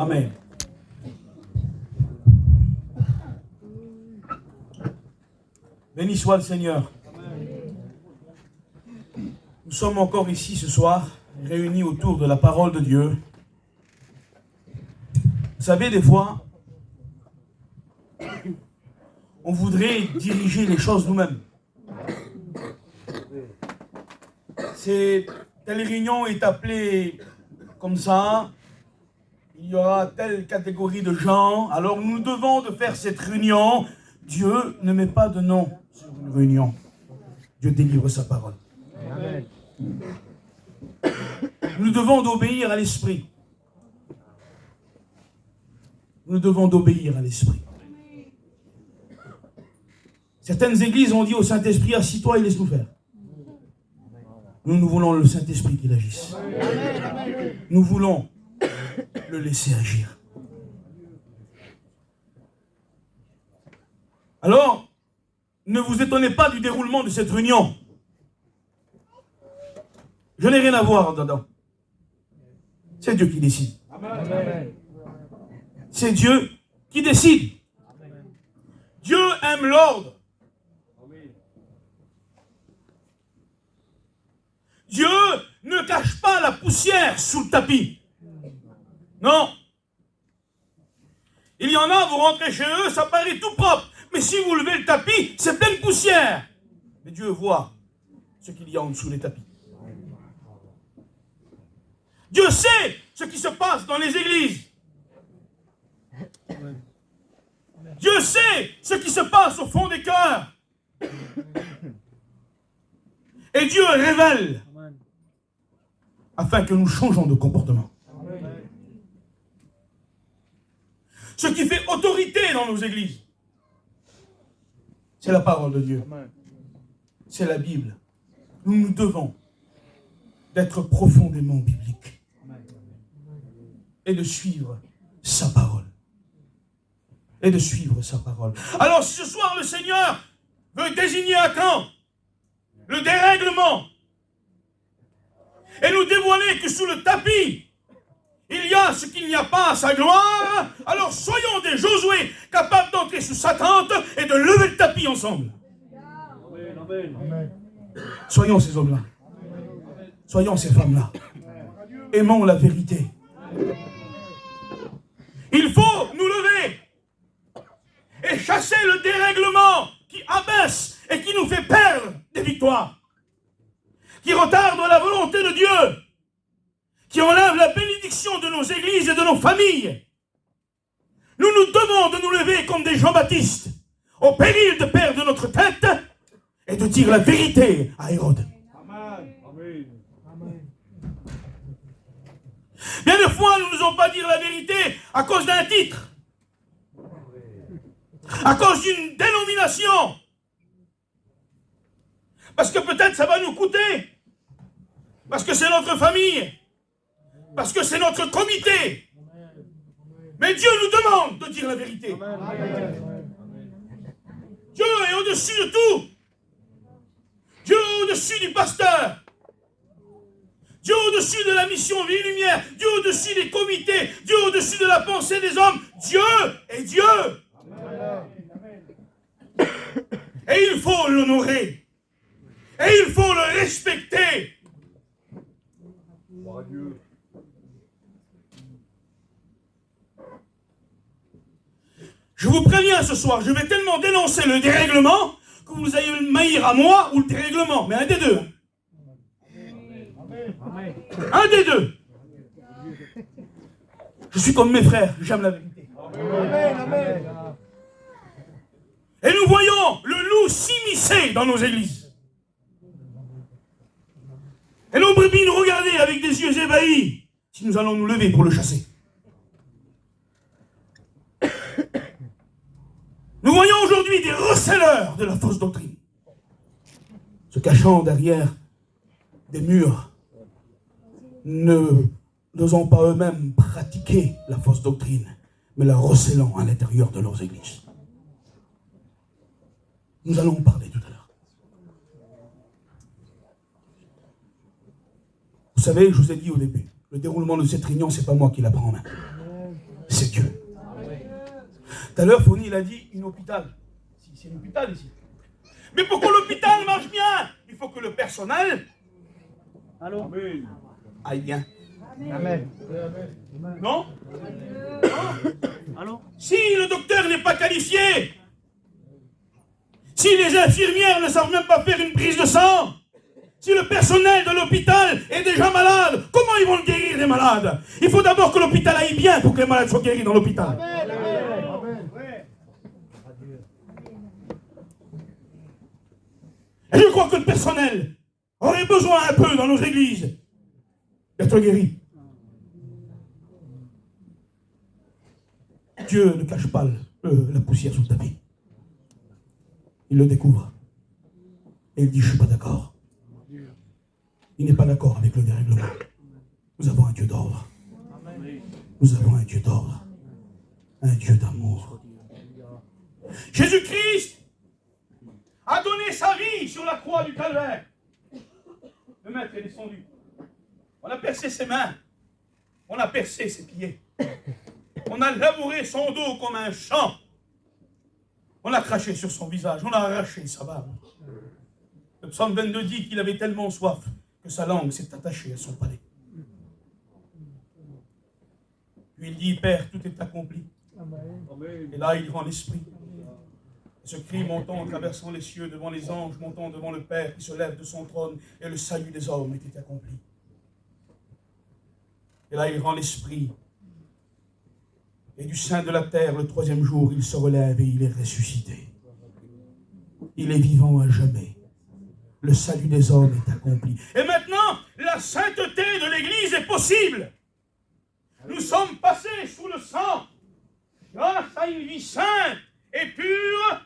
Amen. Béni soit le Seigneur. Nous sommes encore ici ce soir, réunis autour de la parole de Dieu. Vous savez, des fois, on voudrait diriger les choses nous-mêmes. Telle réunion est appelée comme ça. Il y aura telle catégorie de gens. Alors nous devons de faire cette réunion. Dieu ne met pas de nom sur une réunion. Dieu délivre sa parole. Amen. Nous devons d'obéir à l'Esprit. Nous devons d'obéir à l'Esprit. Certaines églises ont dit au Saint-Esprit, assis-toi et laisse-nous faire. Nous voulons le Saint-Esprit qu'il agisse. Nous voulons le laisser agir. Alors, ne vous étonnez pas du déroulement de cette réunion. Je n'ai rien à voir dedans. C'est Dieu qui décide. C'est Dieu qui décide. Dieu aime l'ordre. Dieu ne cache pas la poussière sous le tapis. Non. Il y en a, vous rentrez chez eux, ça paraît tout propre. Mais si vous levez le tapis, c'est plein de poussière. Mais Dieu voit ce qu'il y a en dessous des tapis. Dieu sait ce qui se passe dans les églises. Dieu sait ce qui se passe au fond des cœurs. Et Dieu révèle afin que nous changeons de comportement. Ce qui fait autorité dans nos églises, c'est la parole de Dieu. C'est la Bible. Nous devons d'être profondément bibliques et de suivre sa parole. Et de suivre sa parole. Alors si ce soir le Seigneur veut désigner à quand le dérèglement et nous dévoiler que sous le tapis il y a ce qu'il n'y a pas à sa gloire, alors soyons des Josué capables d'entrer sous sa tente et de lever le tapis ensemble. Amen. Soyons ces hommes-là. Soyons ces femmes-là. Aimons la vérité. Il faut nous lever et chasser le dérèglement qui abaisse et qui nous fait perdre des victoires, qui retarde la volonté de Dieu, qui enlève la bénédiction de nos églises et de nos familles. Nous nous devons de nous lever comme des Jean-Baptiste, au péril de perdre notre tête et de dire la vérité à Hérode. Amen. Bien des fois, nous n'osons pas dire la vérité à cause d'un titre, à cause d'une dénomination, parce que peut-être ça va nous coûter, parce que c'est notre famille, parce que c'est notre comité. Mais Dieu nous demande de dire la vérité. Dieu est au-dessus de tout. Dieu est au-dessus du pasteur. Dieu est au-dessus de la mission Vie et Lumière. Dieu est au-dessus des comités. Dieu est au-dessus de la pensée des hommes. Dieu est Dieu. Et il faut l'honorer. Et il faut le respecter. Je vous préviens ce soir, je vais tellement dénoncer le dérèglement que vous allez m'haïr à moi ou le dérèglement, mais un des deux. Un des deux. Je suis comme mes frères, j'aime la vérité. Et nous voyons le loup s'immiscer dans nos églises. Et nos brebis nous regarder avec des yeux ébahis si nous allons nous lever pour le chasser. Nous voyons aujourd'hui des receleurs de la fausse doctrine, se cachant derrière des murs, n'osant pas eux-mêmes pratiquer la fausse doctrine, mais la recelant à l'intérieur de leurs églises. Nous allons en parler tout à l'heure. Vous savez, je vous ai dit au début, le déroulement de cette réunion, ce n'est pas moi qui la prends en main. c'est Dieu. Tout à l'heure, Fonny, il a dit une hôpital. C'est un hôpital ici. Mais pour que l'hôpital marche bien, il faut que le personnel aille bien. Amen. Non? Allô? Si le docteur n'est pas qualifié, si les infirmières ne savent même pas faire une prise de sang, si le personnel de l'hôpital est déjà malade, comment ils vont guérir les malades? Il faut d'abord que l'hôpital aille bien pour que les malades soient guéris dans l'hôpital. Et je crois que le personnel aurait besoin un peu dans nos églises d'être guéri. Dieu ne cache pas la poussière sous le tapis. Il le découvre. Et il dit, je ne suis pas d'accord. Il n'est pas d'accord avec le dérèglement. Nous avons un Dieu d'ordre. Nous avons un Dieu d'ordre. Un Dieu d'amour. Jésus-Christ a donné sa vie sur la croix du calvaire. Le maître est descendu. On a percé ses mains. On a percé ses pieds. On a labouré son dos comme un champ. On a craché sur son visage. On a arraché sa barbe. Le psaume 22 dit qu'il avait tellement soif que sa langue s'est attachée à son palais. Puis il dit, Père, tout est accompli. Et là, il rend l'esprit. Ce cri montant, traversant les cieux devant les anges, montant devant le Père qui se lève de son trône, et le salut des hommes était accompli. Et là, il rend l'esprit. Et du sein de la terre, le troisième jour, il se relève et il est ressuscité. Il est vivant à jamais. Le salut des hommes est accompli. Et maintenant, la sainteté de l'Église est possible. Nous sommes passés sous le sang, grâce à une vie sainte et pure,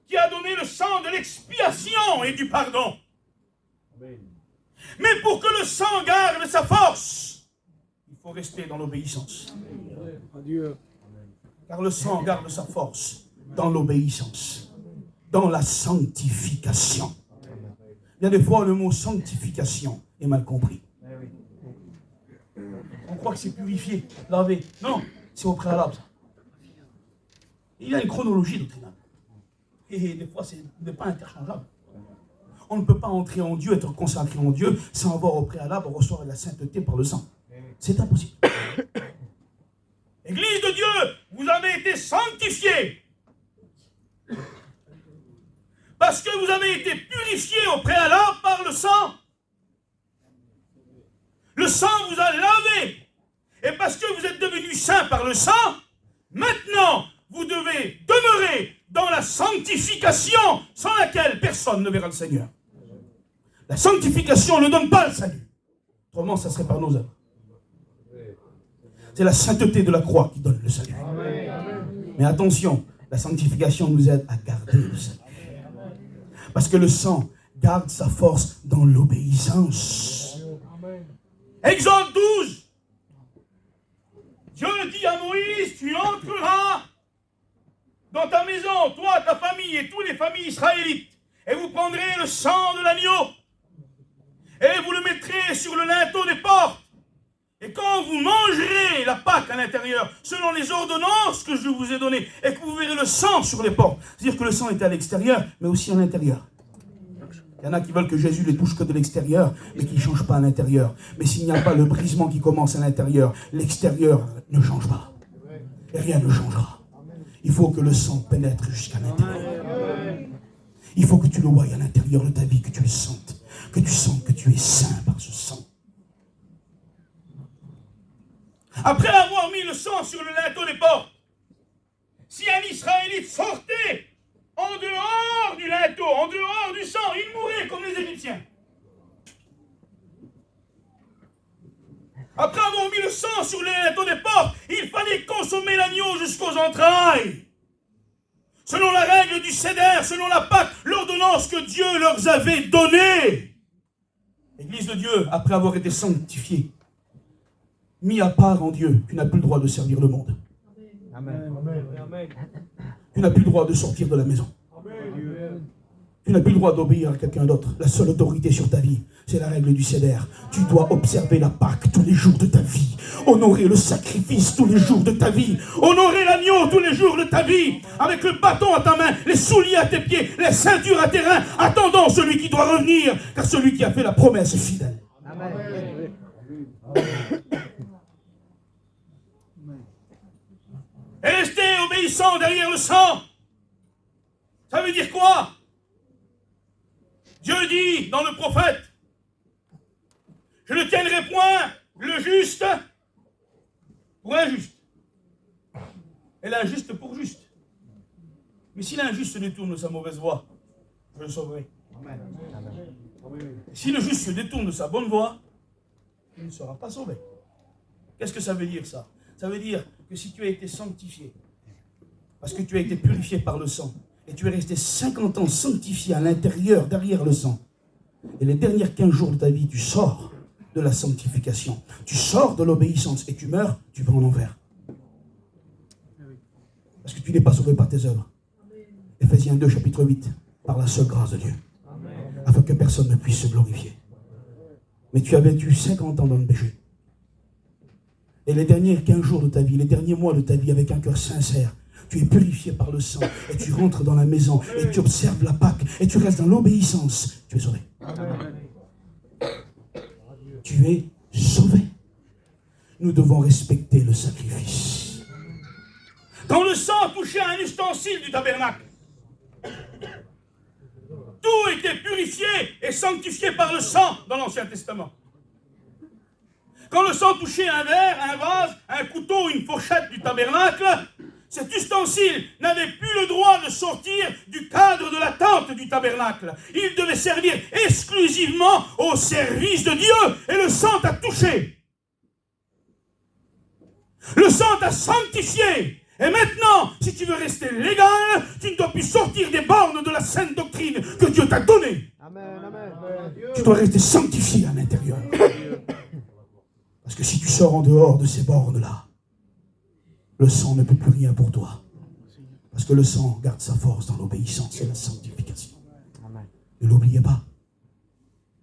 qui a donné le sang de l'expiation et du pardon. Mais pour que le sang garde sa force, il faut rester dans l'obéissance. Car le sang garde sa force dans l'obéissance, dans la sanctification. Bien des fois, le mot sanctification est mal compris. On croit que c'est purifié, lavé. Non, c'est au préalable, ça. Il y a une chronologie doctrinale. Et des fois, ce n'est pas interchangeable. On ne peut pas entrer en Dieu, être consacré en Dieu, sans avoir au préalable recevoir la sainteté par le sang. C'est impossible. Église de Dieu, vous avez été sanctifiés. Parce que vous avez été purifiés au préalable par le sang. Le sang vous a lavé. Et parce que vous êtes devenus saints par le sang, maintenant, vous devez demeurer dans la sanctification sans laquelle personne ne verra le Seigneur. La sanctification ne donne pas le salut. Autrement, ça serait par nos œuvres. C'est la sainteté de la croix qui donne le salut. Mais attention, la sanctification nous aide à garder le salut. Parce que le sang garde sa force dans l'obéissance. Exode 12. Dieu dit à Moïse, tu entreras dans ta maison, toi, ta famille et toutes les familles israélites, et vous prendrez le sang de l'agneau, et vous le mettrez sur le linteau des portes. Et quand vous mangerez la Pâque à l'intérieur, selon les ordonnances que je vous ai données, et que vous verrez le sang sur les portes, c'est-à-dire que le sang est à l'extérieur, mais aussi à l'intérieur. Il y en a qui veulent que Jésus les touche que de l'extérieur, mais qui ne change pas à l'intérieur. Mais s'il n'y a pas le brisement qui commence à l'intérieur, l'extérieur ne change pas. Et rien ne changera. Il faut que le sang pénètre jusqu'à l'intérieur. Il faut que tu le voies à l'intérieur de ta vie, que tu le sentes. Que tu sens que tu es saint par ce sang. Après avoir mis le sang sur le linteau des portes, si un Israélite sortait en dehors du linteau, en dehors du sang, il mourrait comme les Égyptiens. Après avoir mis le sang sur le linteau des portes, il fallait consommer l'agneau jusqu'aux entrailles. Selon la règle du Seder, selon la Pâque, l'ordonnance que Dieu leur avait donnée. L'Église de Dieu, après avoir été sanctifiée, mis à part en Dieu, tu n'as plus le droit de servir le monde. Amen. Tu n'as plus le droit de sortir de la maison. Amen. Tu n'as plus le droit d'obéir à quelqu'un d'autre. La seule autorité sur ta vie, c'est la règle du Seder. Tu dois observer la Pâque tous les jours de ta vie. Honorer le sacrifice tous les jours de ta vie. Honorer l'agneau tous les jours de ta vie. Avec le bâton à ta main, les souliers à tes pieds, les ceintures à tes reins, attendant celui qui doit revenir, car celui qui a fait la promesse est fidèle. Amen. Et rester obéissant derrière le sang. Ça veut dire quoi? Dieu dit dans le prophète, je ne tiendrai point le juste pour injuste, et l'injuste pour juste. Mais si l'injuste détourne sa mauvaise voie, je le sauverai. Amen. Si le juste se détourne de sa bonne voie, il ne sera pas sauvé. Qu'est-ce que ça veut dire ça? Ça veut dire que si tu as été sanctifié, parce que tu as été purifié par le sang, et tu es resté 50 ans sanctifié à l'intérieur, derrière le sang. Et les derniers 15 jours de ta vie, tu sors de la sanctification. Tu sors de l'obéissance et tu meurs, tu vas en enfer. Parce que tu n'es pas sauvé par tes œuvres. Éphésiens 2, chapitre 8. Par la seule grâce de Dieu. Afin que personne ne puisse se glorifier. Mais tu as vécu 50 ans dans le péché. Et les derniers 15 jours de ta vie, les derniers mois de ta vie, avec un cœur sincère, tu es purifié par le sang et tu rentres dans la maison et tu observes la Pâque et tu restes dans l'obéissance. Tu es sauvé. Amen. Tu es sauvé. Nous devons respecter le sacrifice. Quand le sang touchait un ustensile du tabernacle, tout était purifié et sanctifié par le sang dans l'Ancien Testament. Quand le sang touchait un verre, un vase, un couteau, une fourchette du tabernacle, cet ustensile n'avait plus le droit de sortir du cadre de la tente du tabernacle. Il devait servir exclusivement au service de Dieu. Et le sang t'a touché. Le sang t'a sanctifié. Et maintenant, si tu veux rester légal, tu ne dois plus sortir des bornes de la sainte doctrine que Dieu t'a donnée. Amen, amen. Tu dois rester sanctifié à l'intérieur. Parce que si tu sors en dehors de ces bornes-là, le sang ne peut plus rien pour toi. Parce que le sang garde sa force dans l'obéissance et la sanctification. Amen. Ne l'oubliez pas.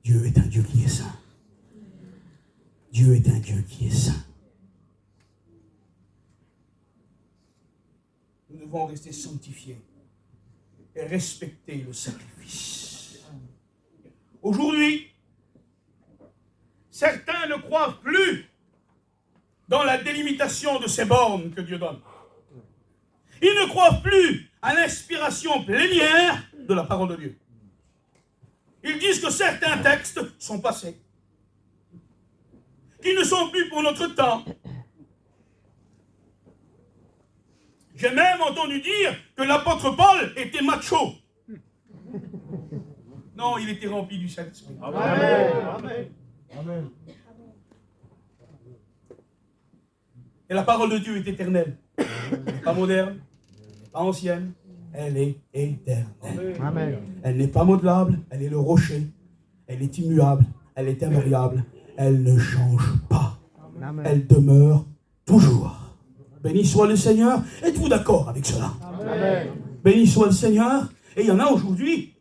Dieu est un Dieu qui est saint. Dieu est un Dieu qui est saint. Nous devons rester sanctifiés et respecter le sacrifice. Aujourd'hui, certains ne croient plus dans la délimitation de ces bornes que Dieu donne. Ils ne croient plus à l'inspiration plénière de la parole de Dieu. Ils disent que certains textes sont passés, qu'ils ne sont plus pour notre temps. J'ai même entendu dire que l'apôtre Paul était macho. Non, il était rempli du Saint-Esprit. Amen. Amen. Amen. Et la parole de Dieu est éternelle. Elle n'est pas moderne, elle n'est pas ancienne, elle est éternelle. Amen. Elle n'est pas modelable, elle est le rocher. Elle est immuable, elle est invariable, elle ne change pas. Amen. Elle demeure toujours. Béni soit le Seigneur. Êtes-vous d'accord avec cela? Amen. Béni soit le Seigneur. Et il y en a aujourd'hui,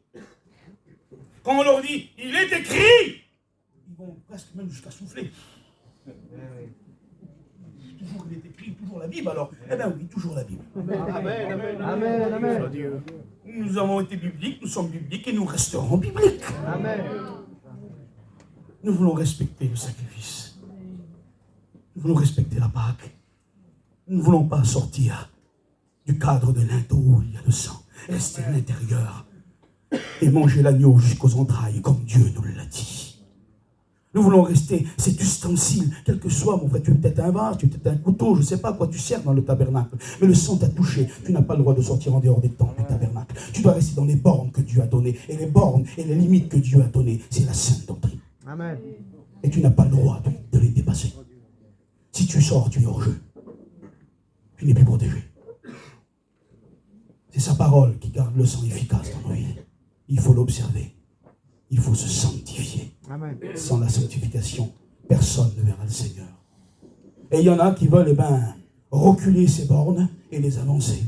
quand on leur dit, il est écrit, ils vont presque même jusqu'à souffler. Toujours il est écrit, toujours la Bible, alors. Eh bien oui, toujours la Bible. Amen. Amen. Amen. Amen. Nous avons été bibliques, nous sommes bibliques et nous resterons bibliques. Amen. Nous voulons respecter le sacrifice. Nous voulons respecter la Pâque. Nous ne voulons pas sortir du cadre de linteau où il y a le sang. Rester à l'intérieur et manger l'agneau jusqu'aux entrailles comme Dieu nous l'a dit. Nous voulons rester cet ustensile, quel que soit, mon frère, tu es peut-être un vase, tu es peut-être un couteau, je ne sais pas quoi tu sers dans le tabernacle, mais le sang t'a touché, tu n'as pas le droit de sortir en dehors des tentes du tabernacle. Tu dois rester dans les bornes que Dieu a données, et les bornes et les limites que Dieu a données, c'est la sainte doctrine. Amen. Et tu n'as pas le droit de les dépasser. Si tu sors, tu es hors jeu. Tu n'es plus protégé. C'est sa parole qui garde le sang efficace dans nos vies. Il faut l'observer. Il faut se sanctifier. Amen. Sans la sanctification, personne ne verra le Seigneur. Et il y en a qui veulent reculer ces bornes et les avancer.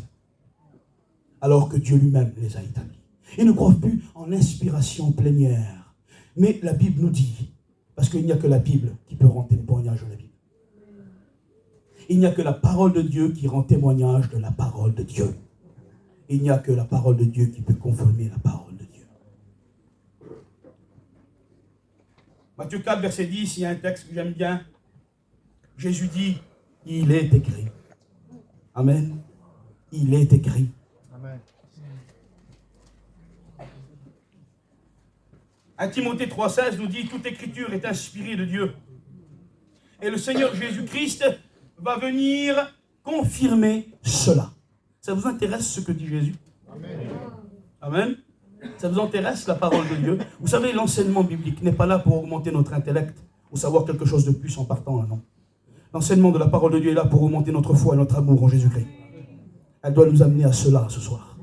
Alors que Dieu lui-même les a établis. Ils ne croient plus en l'inspiration plénière. Mais la Bible nous dit, parce qu'il n'y a que la Bible qui peut rendre témoignage de la Bible. Il n'y a que la parole de Dieu qui rend témoignage de la parole de Dieu. Il n'y a que la parole de Dieu qui peut confirmer la parole de Dieu. Matthieu 4, verset 10, il y a un texte que j'aime bien. Jésus dit, il est écrit. Amen. Il est écrit. Amen. 1 Timothée 3,16 nous dit, toute écriture est inspirée de Dieu. Et le Seigneur Jésus-Christ va venir confirmer cela. Ça vous intéresse ce que dit Jésus? Amen. Amen. Ça vous intéresse la parole de Dieu? Vous savez, l'enseignement biblique n'est pas là pour augmenter notre intellect ou savoir quelque chose de plus en partant là, non. L'enseignement de la parole de Dieu est là pour augmenter notre foi et notre amour en Jésus-Christ. Elle doit nous amener à cela ce soir.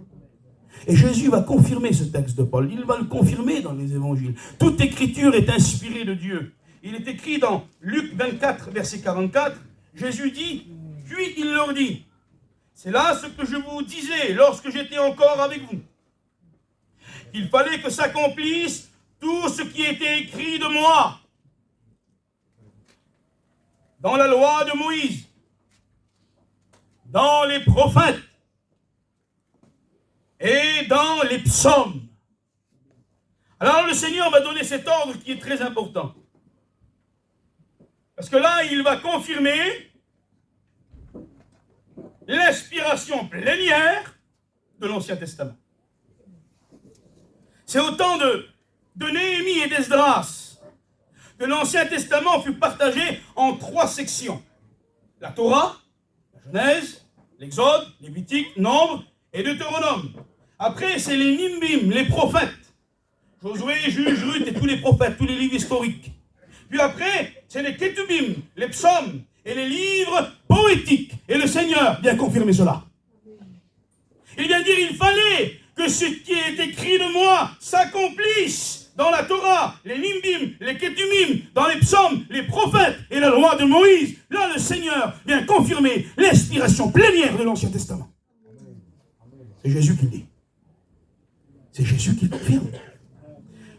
Et Jésus va confirmer ce texte de Paul. Il va le confirmer dans les évangiles. Toute écriture est inspirée de Dieu. Il est écrit dans Luc 24, verset 44. Jésus dit, puis il leur dit, c'est là ce que je vous disais lorsque j'étais encore avec vous. Il fallait que s'accomplisse tout ce qui était écrit de moi dans la loi de Moïse, dans les prophètes et dans les psaumes. Alors le Seigneur va donner cet ordre qui est très important. Parce que là, il va confirmer l'inspiration plénière de l'Ancien Testament. C'est au temps de Néhémie et d'Esdras que l'Ancien Testament fut partagé en 3 sections. La Torah, la Genèse, l'Exode, Lévitique, Nombre et Deutéronome. Après, c'est les Nimbim, les prophètes. Josué, Juge, Ruth et tous les prophètes, tous les livres historiques. Puis après, c'est les Ketubim, les psaumes et les livres poétiques. Et le Seigneur vient confirmer cela. Il vient dire, il fallait que ce qui est écrit de moi s'accomplisse dans la Torah, les Nimbim, les Ketubim, dans les psaumes, les prophètes et la loi de Moïse. Là, le Seigneur vient confirmer l'inspiration plénière de l'Ancien Testament. C'est Jésus qui le dit. C'est Jésus qui le confirme.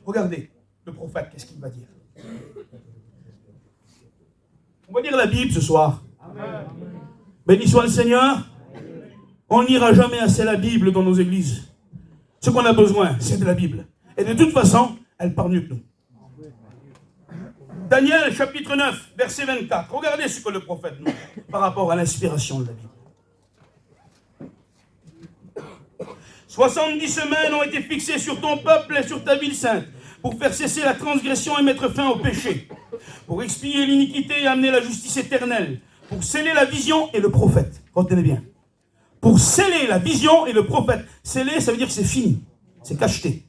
Regardez, le prophète, qu'est-ce qu'il va dire? On va lire la Bible ce soir. Amen. Béni soit le Seigneur. On n'ira jamais assez la Bible dans nos églises. Ce qu'on a besoin, c'est de la Bible. Et de toute façon, elle parle mieux que nous. Daniel, chapitre 9, verset 24. Regardez ce que le prophète nous dit par rapport à l'inspiration de la Bible. 70 semaines ont été fixées sur ton peuple et sur ta ville sainte, pour faire cesser la transgression et mettre fin au péché, pour expier l'iniquité et amener la justice éternelle, pour sceller la vision et le prophète. Retenez bien. Pour sceller la vision et le prophète. Sceller, ça veut dire que c'est fini. C'est cacheté.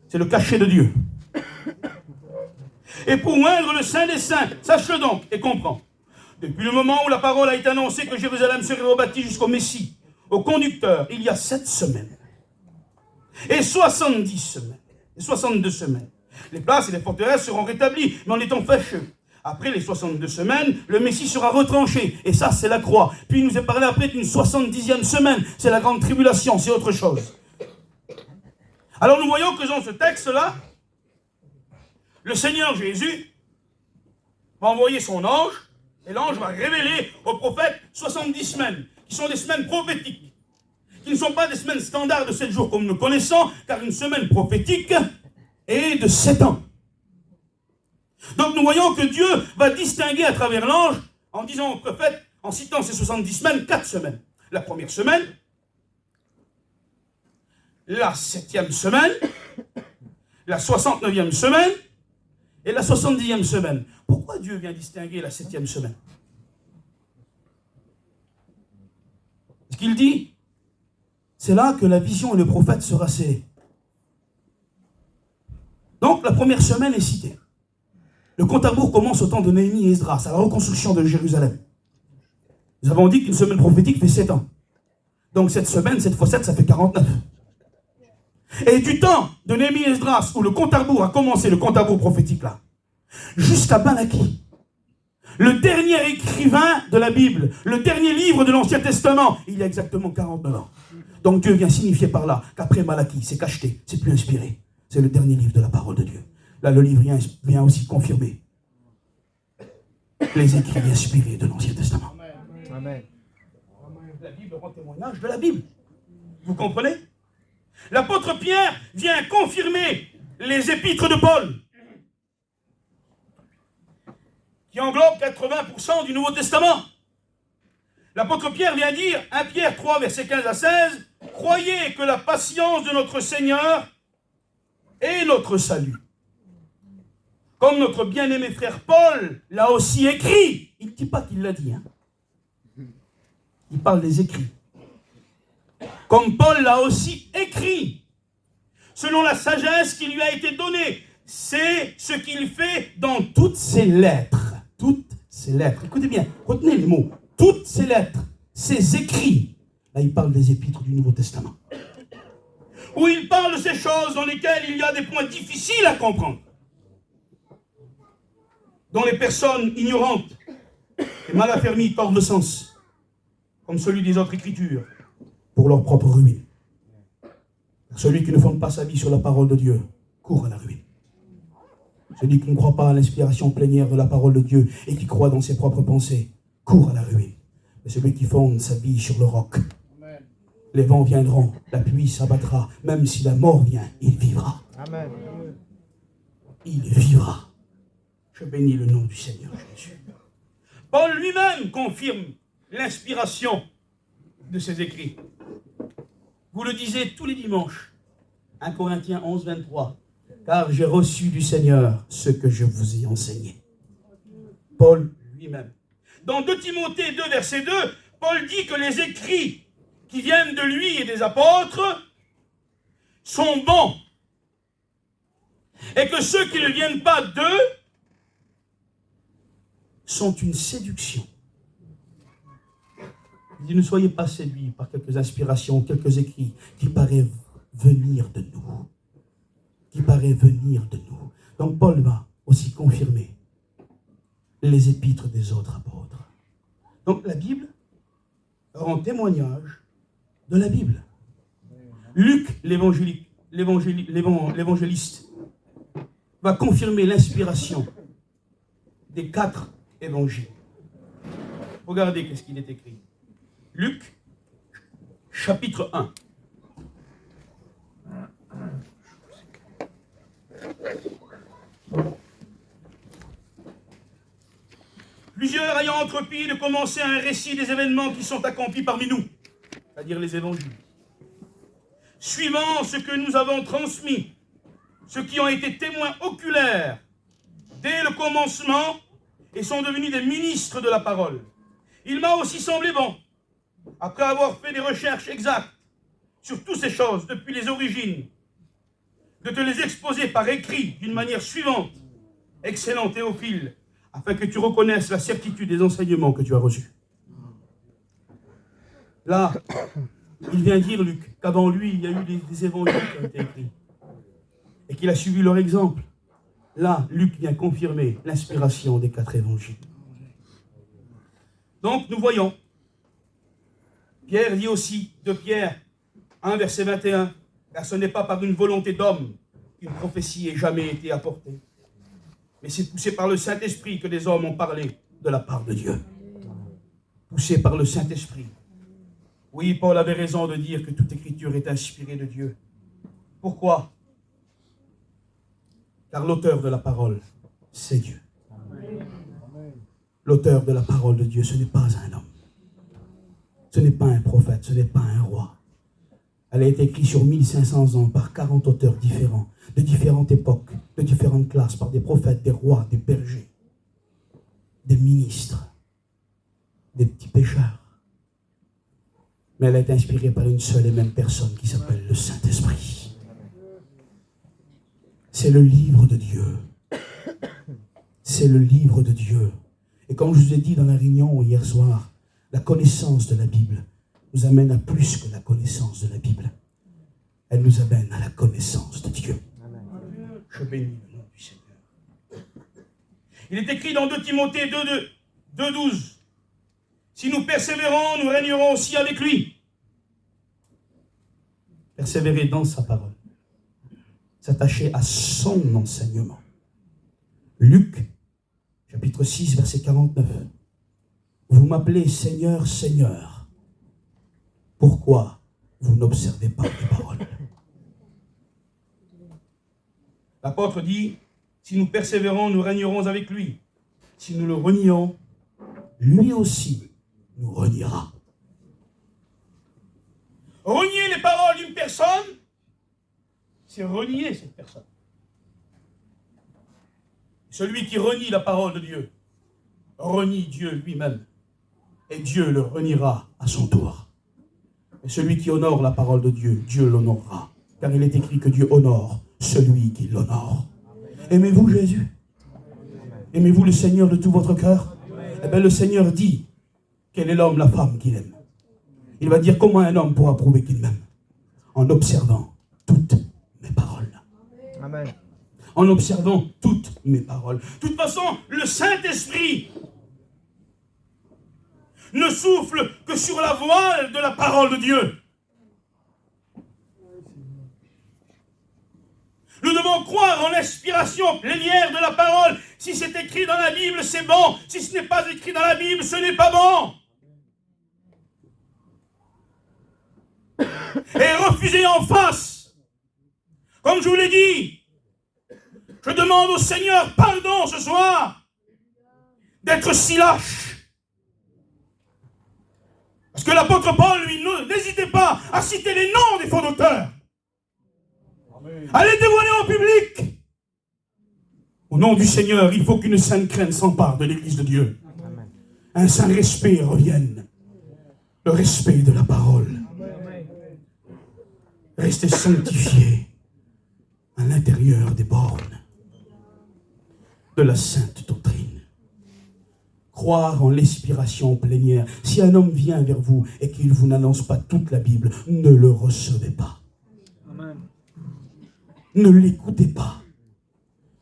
C'est le cachet de Dieu. Et pour oindre le Saint des Saints, sache-le donc et comprends. Depuis le moment où la parole a été annoncée que Jérusalem serait rebâtie jusqu'au Messie, au conducteur, il y a 7 semaines. Et 70 semaines. Et 62 semaines. Les places et les forteresses seront rétablies, mais en étant fâcheux. Après les 62 semaines, le Messie sera retranché. Et ça, c'est la croix. Puis il nous est parlé après d'une 70e semaine. C'est la grande tribulation, c'est autre chose. Alors nous voyons que dans ce texte-là, le Seigneur Jésus va envoyer son ange, et l'ange va révéler au prophète 70 semaines, qui sont des semaines prophétiques, qui ne sont pas des semaines standards de 7 jours comme nous connaissons, car une semaine prophétique est de 7 ans. Donc nous voyons que Dieu va distinguer à travers l'ange, en disant au prophète, en citant ces 70 semaines, 4 semaines. La première semaine, la 7e semaine, la 69e semaine, et la 70e semaine. Pourquoi Dieu vient distinguer la 7e semaine? Ce qu'il dit, c'est là que la vision et le prophète sera scellés. Donc la première semaine est citée. Le compte à rebours commence au temps de Néhémie et Esdras, à la reconstruction de Jérusalem. Nous avons dit qu'une semaine prophétique fait 7 ans. Donc cette semaine, 7 fois 7, ça fait 49. Et du temps de Néhémie et Esdras, où le compte à rebours a commencé, le compte à rebours prophétique là, jusqu'à Malachie, le dernier écrivain de la Bible, le dernier livre de l'Ancien Testament, il y a exactement 49 ans. Donc Dieu vient signifier par là qu'après Malachie, c'est cacheté, c'est plus inspiré. C'est le dernier livre de la parole de Dieu. Là, le livre vient aussi confirmer les écrits inspirés de l'Ancien Testament. Amen. La Bible rend témoignage de la Bible. Vous comprenez? L'apôtre Pierre vient confirmer les épîtres de Paul, qui englobent 80% du Nouveau Testament. L'apôtre Pierre vient dire, 1 Pierre 3, versets 15 à 16, « Croyez que la patience de notre Seigneur est notre salut. » Comme notre bien-aimé frère Paul l'a aussi écrit. Il ne dit pas qu'il l'a dit. Hein. Il parle des écrits. Comme Paul l'a aussi écrit. Selon la sagesse qui lui a été donnée. C'est ce qu'il fait dans toutes ses lettres. Toutes ses lettres. Écoutez bien, retenez les mots. Toutes ses lettres, ses écrits. Là, il parle des épîtres du Nouveau Testament. Où il parle de ces choses dans lesquelles il y a des points difficiles à comprendre. Dont les personnes ignorantes et mal affermies tordent le sens, comme celui des autres Écritures, pour leur propre ruine. Celui qui ne fonde pas sa vie sur la parole de Dieu court à la ruine. Celui qui ne croit pas à l'inspiration plénière de la parole de Dieu et qui croit dans ses propres pensées court à la ruine. Mais celui qui fonde sa vie sur le roc, les vents viendront, la pluie s'abattra, même si la mort vient, il vivra. Amen. Il vivra. Je bénis le nom du Seigneur Jésus. Paul lui-même confirme l'inspiration de ses écrits. Vous le disiez tous les dimanches, 1 Corinthiens 11, 23, « Car j'ai reçu du Seigneur ce que je vous ai enseigné. » Paul lui-même. Dans 2 Timothée 2, verset 2, Paul dit que les écrits qui viennent de lui et des apôtres sont bons. Et que ceux qui ne viennent pas d'eux sont une séduction. Il dit, ne soyez pas séduits par quelques inspirations, quelques écrits qui paraissent venir de nous. Qui paraissent venir de nous. Donc Paul va aussi confirmer les épîtres des autres apôtres. Donc la Bible rend témoignage de la Bible. Luc, l'évangéliste, va confirmer l'inspiration des 4 évangiles. Regardez qu'est-ce qu'il est écrit. Luc, chapitre 1. Plusieurs ayant entrepris de commencer un récit des événements qui sont accomplis parmi nous, c'est-à-dire les évangiles, suivant ce que nous avons transmis, ceux qui ont été témoins oculaires dès le commencement et sont devenus des ministres de la parole. Il m'a aussi semblé bon, après avoir fait des recherches exactes sur toutes ces choses depuis les origines, de te les exposer par écrit d'une manière suivante, excellent Théophile, afin que tu reconnaisses la certitude des enseignements que tu as reçus. Là, il vient dire, Luc, qu'avant lui, il y a eu des évangiles qui ont été écrits et qu'il a suivi leur exemple. Là, Luc vient confirmer l'inspiration des 4 évangiles. Donc, nous voyons, Pierre dit aussi de Pierre 1, verset 21, car ce n'est pas par une volonté d'homme qu'une prophétie ait jamais été apportée, mais c'est poussé par le Saint-Esprit que des hommes ont parlé de la part de Dieu. Poussé par le Saint-Esprit. Oui, Paul avait raison de dire que toute écriture est inspirée de Dieu. Pourquoi? Car l'auteur de la parole, c'est Dieu. L'auteur de la parole de Dieu, ce n'est pas un homme. Ce n'est pas un prophète, ce n'est pas un roi. Elle a été écrite sur 1500 ans par 40 auteurs différents, de différentes époques, de différentes classes, par des prophètes, des rois, des bergers, des ministres, des petits pécheurs. Mais elle a été inspirée par une seule et même personne qui s'appelle le Saint-Esprit. C'est le livre de Dieu. C'est le livre de Dieu. Et comme je vous ai dit dans la réunion hier soir, la connaissance de la Bible nous amène à plus que la connaissance de la Bible. Elle nous amène à la connaissance de Dieu. Je bénis le nom du Seigneur. Il est écrit dans 2 Timothée 2,12. Si nous persévérons, nous régnerons aussi avec lui. persévérer dans sa parole, s'attacher à son enseignement. Luc, chapitre 6, verset 49. Vous m'appelez Seigneur, Seigneur. Pourquoi vous n'observez pas mes paroles? L'apôtre dit, si nous persévérons, nous régnerons avec lui. Si nous le renions, lui aussi nous reniera. Renier les paroles d'une personne, c'est renier cette personne. Celui qui renie la parole de Dieu, renie Dieu lui-même. Et Dieu le reniera à son tour. Et celui qui honore la parole de Dieu, Dieu l'honorera. Car il est écrit que Dieu honore celui qui l'honore. Aimez-vous Jésus? Aimez-vous le Seigneur de tout votre cœur? Eh bien le Seigneur dit, quel est l'homme, la femme qu'il aime? Il va dire comment un homme pourra prouver qu'il m'aime? En observant toutes mes paroles. Amen. En observant toutes mes paroles. De toute façon, le Saint-Esprit ne souffle que sur la voile de la parole de Dieu. Nous devons croire en l'inspiration plénière de la parole. Si c'est écrit dans la Bible, c'est bon. Si ce n'est pas écrit dans la Bible, ce n'est pas bon. Et refuser en face. Comme je vous l'ai dit, je demande au Seigneur pardon ce soir d'être si lâche. Parce que l'apôtre Paul, lui, n'hésitez pas à citer les noms des faux docteurs. Allez témoigner en public. Au nom du Seigneur, il faut qu'une sainte crainte s'empare de l'Église de Dieu. Un saint respect revienne. Le respect de la parole. Restez sanctifiés à l'intérieur des bornes de la sainte doctrine. Croire en l'inspiration plénière. Si un homme vient vers vous et qu'il ne vous annonce pas toute la Bible, ne le recevez pas. Amen. Ne l'écoutez pas.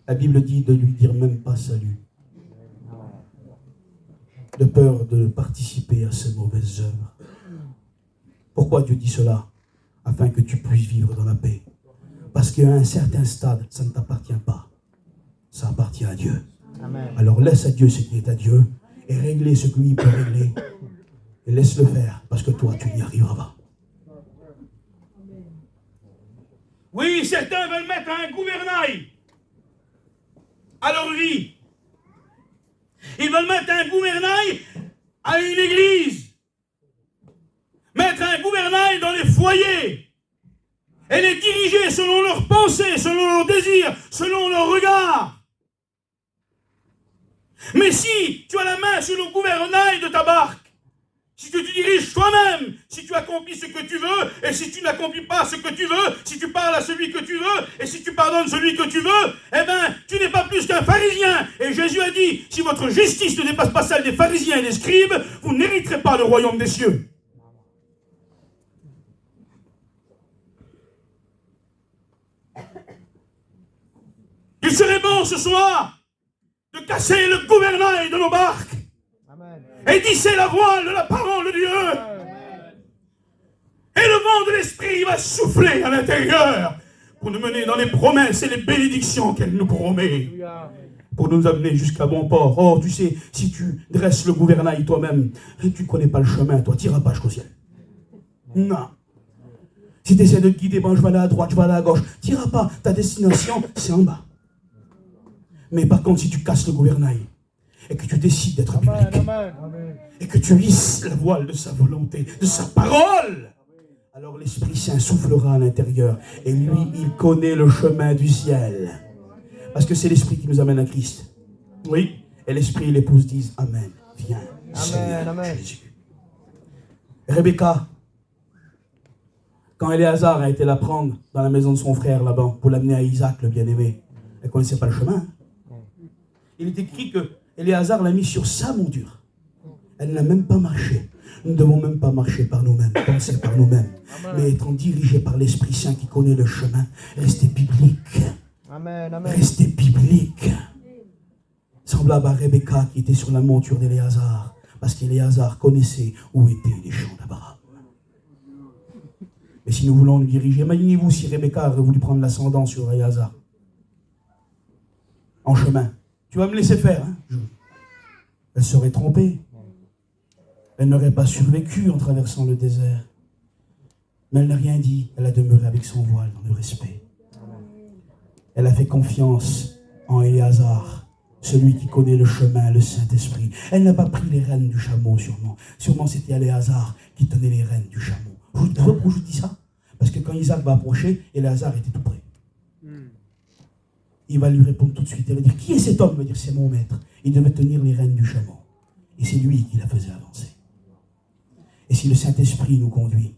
La Bible dit de lui dire même pas salut. De peur de participer à ces mauvaises œuvres. Pourquoi Dieu dit cela? Afin que tu puisses vivre dans la paix. Parce qu'à un certain stade, ça ne t'appartient pas. Ça appartient à Dieu. Amen. Alors laisse à Dieu ce qui est à Dieu et régler ce que lui peut régler. Et laisse-le faire, parce que toi, tu n'y arriveras pas. Oui, certains veulent mettre un gouvernail à leur vie. Ils veulent mettre un gouvernail à une église. Mettre un gouvernail dans les foyers. Et les diriger selon leurs pensées, selon leurs désirs, selon leurs regards. Mais si tu as la main sur le gouvernail de ta barque, si tu te diriges toi-même, si tu accomplis ce que tu veux, et si tu n'accomplis pas ce que tu veux, si tu parles à celui que tu veux, et si tu pardonnes celui que tu veux, eh bien, tu n'es pas plus qu'un pharisien. Et Jésus a dit, si votre justice ne dépasse pas celle des pharisiens et des scribes, vous n'hériterez pas le royaume des cieux. Il serait bon ce soir de casser le gouvernail de nos barques. Amen. Et d'hisser la voile de la parole de Dieu. Et le vent de l'esprit va souffler à l'intérieur pour nous mener dans les promesses et les bénédictions qu'elle nous promet. Pour nous amener jusqu'à bon port. Oh, tu sais, si tu dresses le gouvernail toi-même, tu ne connais pas le chemin, toi, tu n'iras pas jusqu'au ciel. Non. Si tu essaies de te guider, bon, je vais aller à droite, je vais aller à gauche, tu n'iras pas. Ta destination, c'est en bas. Mais par contre, si tu casses le gouvernail, et que tu décides d'être biblique, et que tu hisses la voile de sa volonté, de sa parole, alors l'Esprit Saint soufflera à l'intérieur. Et lui, il connaît le chemin du ciel. Parce que c'est l'Esprit qui nous amène à Christ. Oui. Et l'Esprit et l'épouse disent Amen. Viens, Seigneur Amen. Jésus. Rebecca, quand Éléazar a été la prendre dans la maison de son frère là-bas, pour l'amener à Isaac, le bien-aimé, elle ne connaissait pas le chemin. Il est écrit que Éléazar l'a mis sur sa monture. Elle n'a même pas marché. Nous ne devons même pas marcher par nous-mêmes, penser par nous-mêmes, mais être dirigés par l'Esprit Saint qui connaît le chemin. Restez biblique. Amen. Amen. Restez biblique. Semblable à Rebecca qui était sur la monture d'Éléazar, parce qu'Éléazar connaissait où étaient les champs d'Abraham. Mais si nous voulons nous diriger, imaginez-vous si Rebecca aurait voulu prendre l'ascendant sur Éléazar. En chemin. Tu vas me laisser faire. Hein? Elle serait trompée. Elle n'aurait pas survécu en traversant le désert. Mais elle n'a rien dit. Elle a demeuré avec son voile dans le respect. Elle a fait confiance en Éléazar, celui qui connaît le chemin, le Saint-Esprit. Elle n'a pas pris les rênes du chameau, sûrement. Sûrement, c'était Éléazar qui tenait les rênes du chameau. Vous savez pourquoi je vous dis ça? Parce que quand Isaac va approcher, Éléazar était tout près. Il va lui répondre tout de suite. Il va dire, qui est cet homme? Il va dire, c'est mon maître. Il devait tenir les rênes du chameau. Et c'est lui qui la faisait avancer. Et si le Saint-Esprit nous conduit,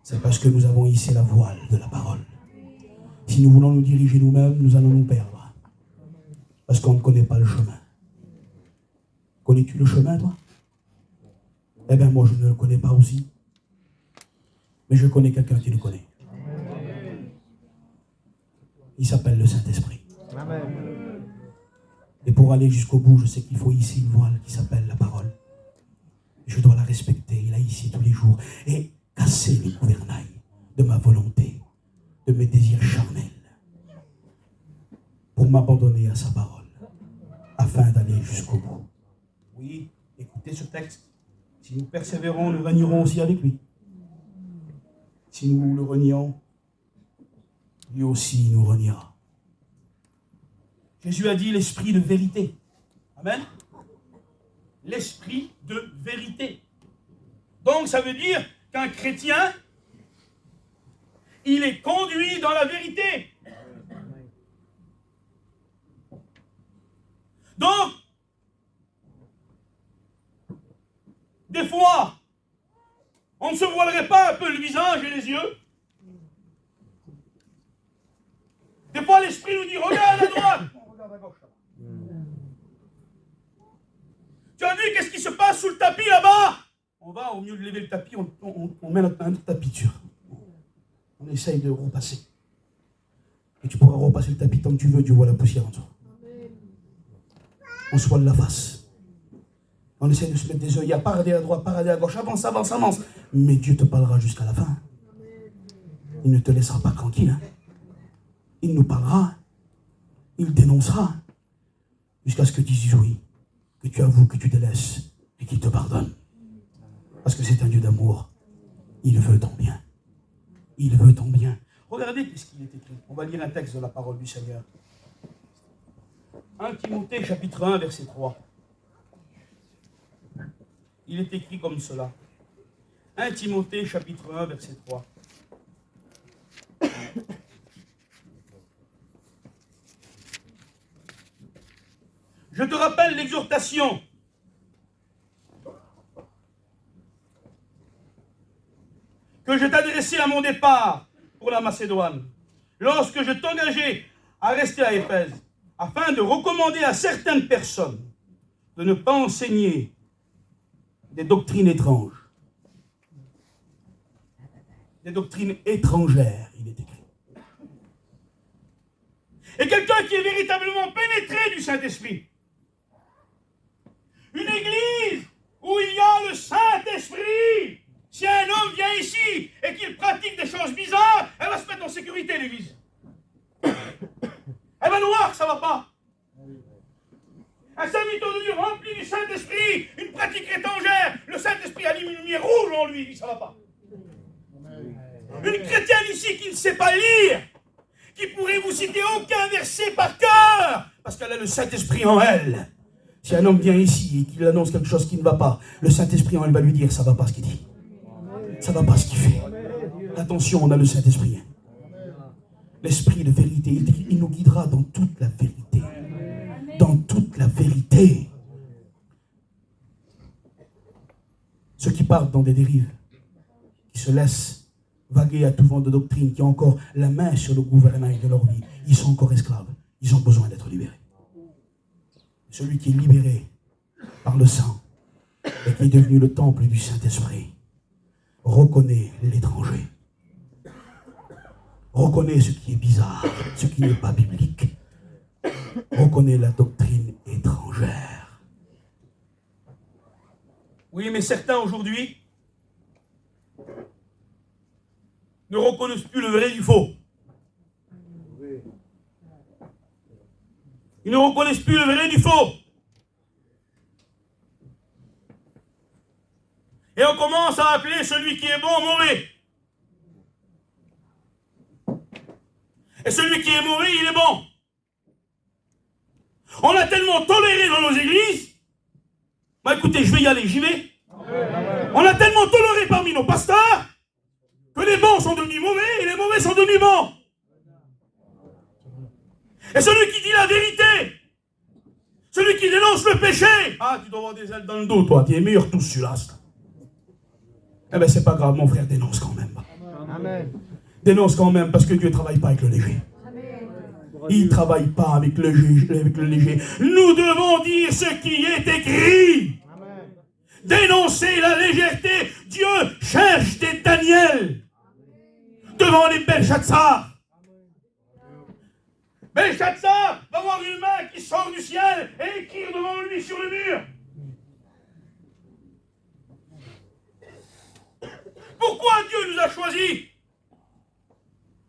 c'est parce que nous avons hissé la voile de la parole. Si nous voulons nous diriger nous-mêmes, nous allons nous perdre. Parce qu'on ne connaît pas le chemin. Connais-tu le chemin, toi? Eh bien, moi, je ne le connais pas aussi. Mais je connais quelqu'un qui le connaît. Il s'appelle le Saint-Esprit. Et pour aller jusqu'au bout, je sais qu'il faut hisser une voile qui s'appelle la parole. Je dois la respecter, la hisser tous les jours. Et casser le gouvernail de ma volonté, de mes désirs charnels, pour m'abandonner à sa parole, afin d'aller jusqu'au bout. Oui, écoutez ce texte. Si nous persévérons, nous régnerons aussi avec lui. Si nous le renions, lui aussi nous reniera. Jésus a dit l'esprit de vérité. Amen. L'esprit de vérité. Donc ça veut dire qu'un chrétien, il est conduit dans la vérité. Donc, des fois, on ne se voilerait pas un peu le visage et les yeux. Des fois, l'esprit nous dit, regarde à droite. On regarde à gauche. Tu as vu qu'est-ce qui se passe sous le tapis là-bas? On va, au mieux de lever le tapis, on met un autre tapis dessus. On essaye de repasser. Et tu pourras repasser le tapis tant que tu veux, Dieu voit la poussière en dessous. On se voile la face. On essaie de se mettre des œillères, pas regarder à droite, pas regarder à gauche, avance, avance, avance. Mais Dieu te parlera jusqu'à la fin. Il ne te laissera pas tranquille. Hein. Il nous parlera. Il dénoncera. Jusqu'à ce que tu dises oui. Que tu avoues, que tu te laisses et qu'il te pardonne. Parce que c'est un Dieu d'amour. Il veut ton bien. Il veut ton bien. Regardez ce qu'il est écrit. On va lire un texte de la parole du Seigneur. 1 Timothée chapitre 1 verset 3. Il est écrit comme cela. 1 Timothée chapitre 1 verset 3. Je te rappelle l'exhortation que je t'adressais à mon départ pour la Macédoine, lorsque je t'engageais à rester à Éphèse, afin de recommander à certaines personnes de ne pas enseigner des doctrines étranges. Des doctrines étrangères, il est écrit. Et quelqu'un qui est véritablement pénétré du Saint-Esprit. Une église où il y a le Saint-Esprit. Si un homme vient ici et qu'il pratique des choses bizarres, elle va se mettre en sécurité, l'église. Elle va nous voir que ça ne va pas. Un serviteur de Dieu rempli du Saint-Esprit, une pratique étrangère, le Saint-Esprit allume une lumière rouge en lui, ça ne va pas. Une chrétienne ici qui ne sait pas lire, qui pourrait vous citer aucun verset par cœur, parce qu'elle a le Saint-Esprit en elle. Si un homme vient ici et qu'il annonce quelque chose qui ne va pas, le Saint-Esprit en elle va lui dire, ça ne va pas ce qu'il dit. Ça ne va pas ce qu'il fait. Attention, on a le Saint-Esprit. L'Esprit de vérité, il nous guidera dans toute la vérité. Dans toute la vérité. Ceux qui partent dans des dérives, qui se laissent vaguer à tout vent de doctrine, qui ont encore la main sur le gouvernail de leur vie, ils sont encore esclaves. Ils ont besoin d'être libérés. Celui qui est libéré par le sang et qui est devenu le temple du Saint-Esprit reconnaît l'étranger. Reconnaît ce qui est bizarre, ce qui n'est pas biblique. Reconnaît la doctrine étrangère. Oui, mais certains aujourd'hui ne reconnaissent plus le vrai du faux. Ils ne reconnaissent plus le vrai du faux. Et on commence à appeler celui qui est bon mauvais. Et celui qui est mauvais, il est bon. On a tellement toléré dans nos églises. Bah écoutez, je vais y aller, j'y vais. On a tellement toléré parmi nos pasteurs que les bons sont devenus mauvais et les mauvais sont devenus bons. Et celui qui dit la vérité, celui qui dénonce le péché, ah, tu dois avoir des ailes dans le dos, toi, tu es meilleur tous celui-là. Eh bien, c'est pas grave, mon frère, dénonce quand même. Amen. Dénonce quand même, parce que Dieu ne travaille pas avec le léger. Il ne travaille pas avec le léger. Nous devons dire ce qui est écrit. Amen. Dénoncer la légèreté. Dieu cherche des Daniel devant les Belshazzar. Belshazzar va voir une main qui sort du ciel et écrire devant lui sur le mur. Pourquoi Dieu nous a choisis?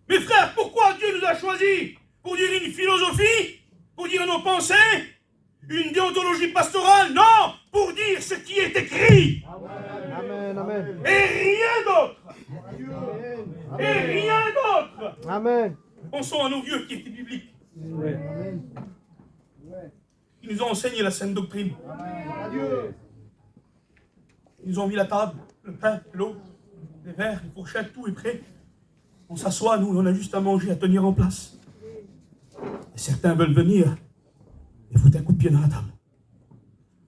Mes frères, pourquoi Dieu nous a choisis? Pour dire une philosophie? Pour dire nos pensées? Une déontologie pastorale? Non! Pour dire ce qui est écrit! Amen. Amen. Et rien d'autre! Et rien d'autre! Amen. Pensons à nos vieux qui étaient bibliques. Amen. Ils nous ont enseigné la sainte doctrine. Ils nous ont mis la table, le pain, l'eau, les verres, les fourchettes, tout est prêt. On s'assoit, nous, on a juste à manger, à tenir en place. Et certains veulent venir et foutre un coup de pied dans la table.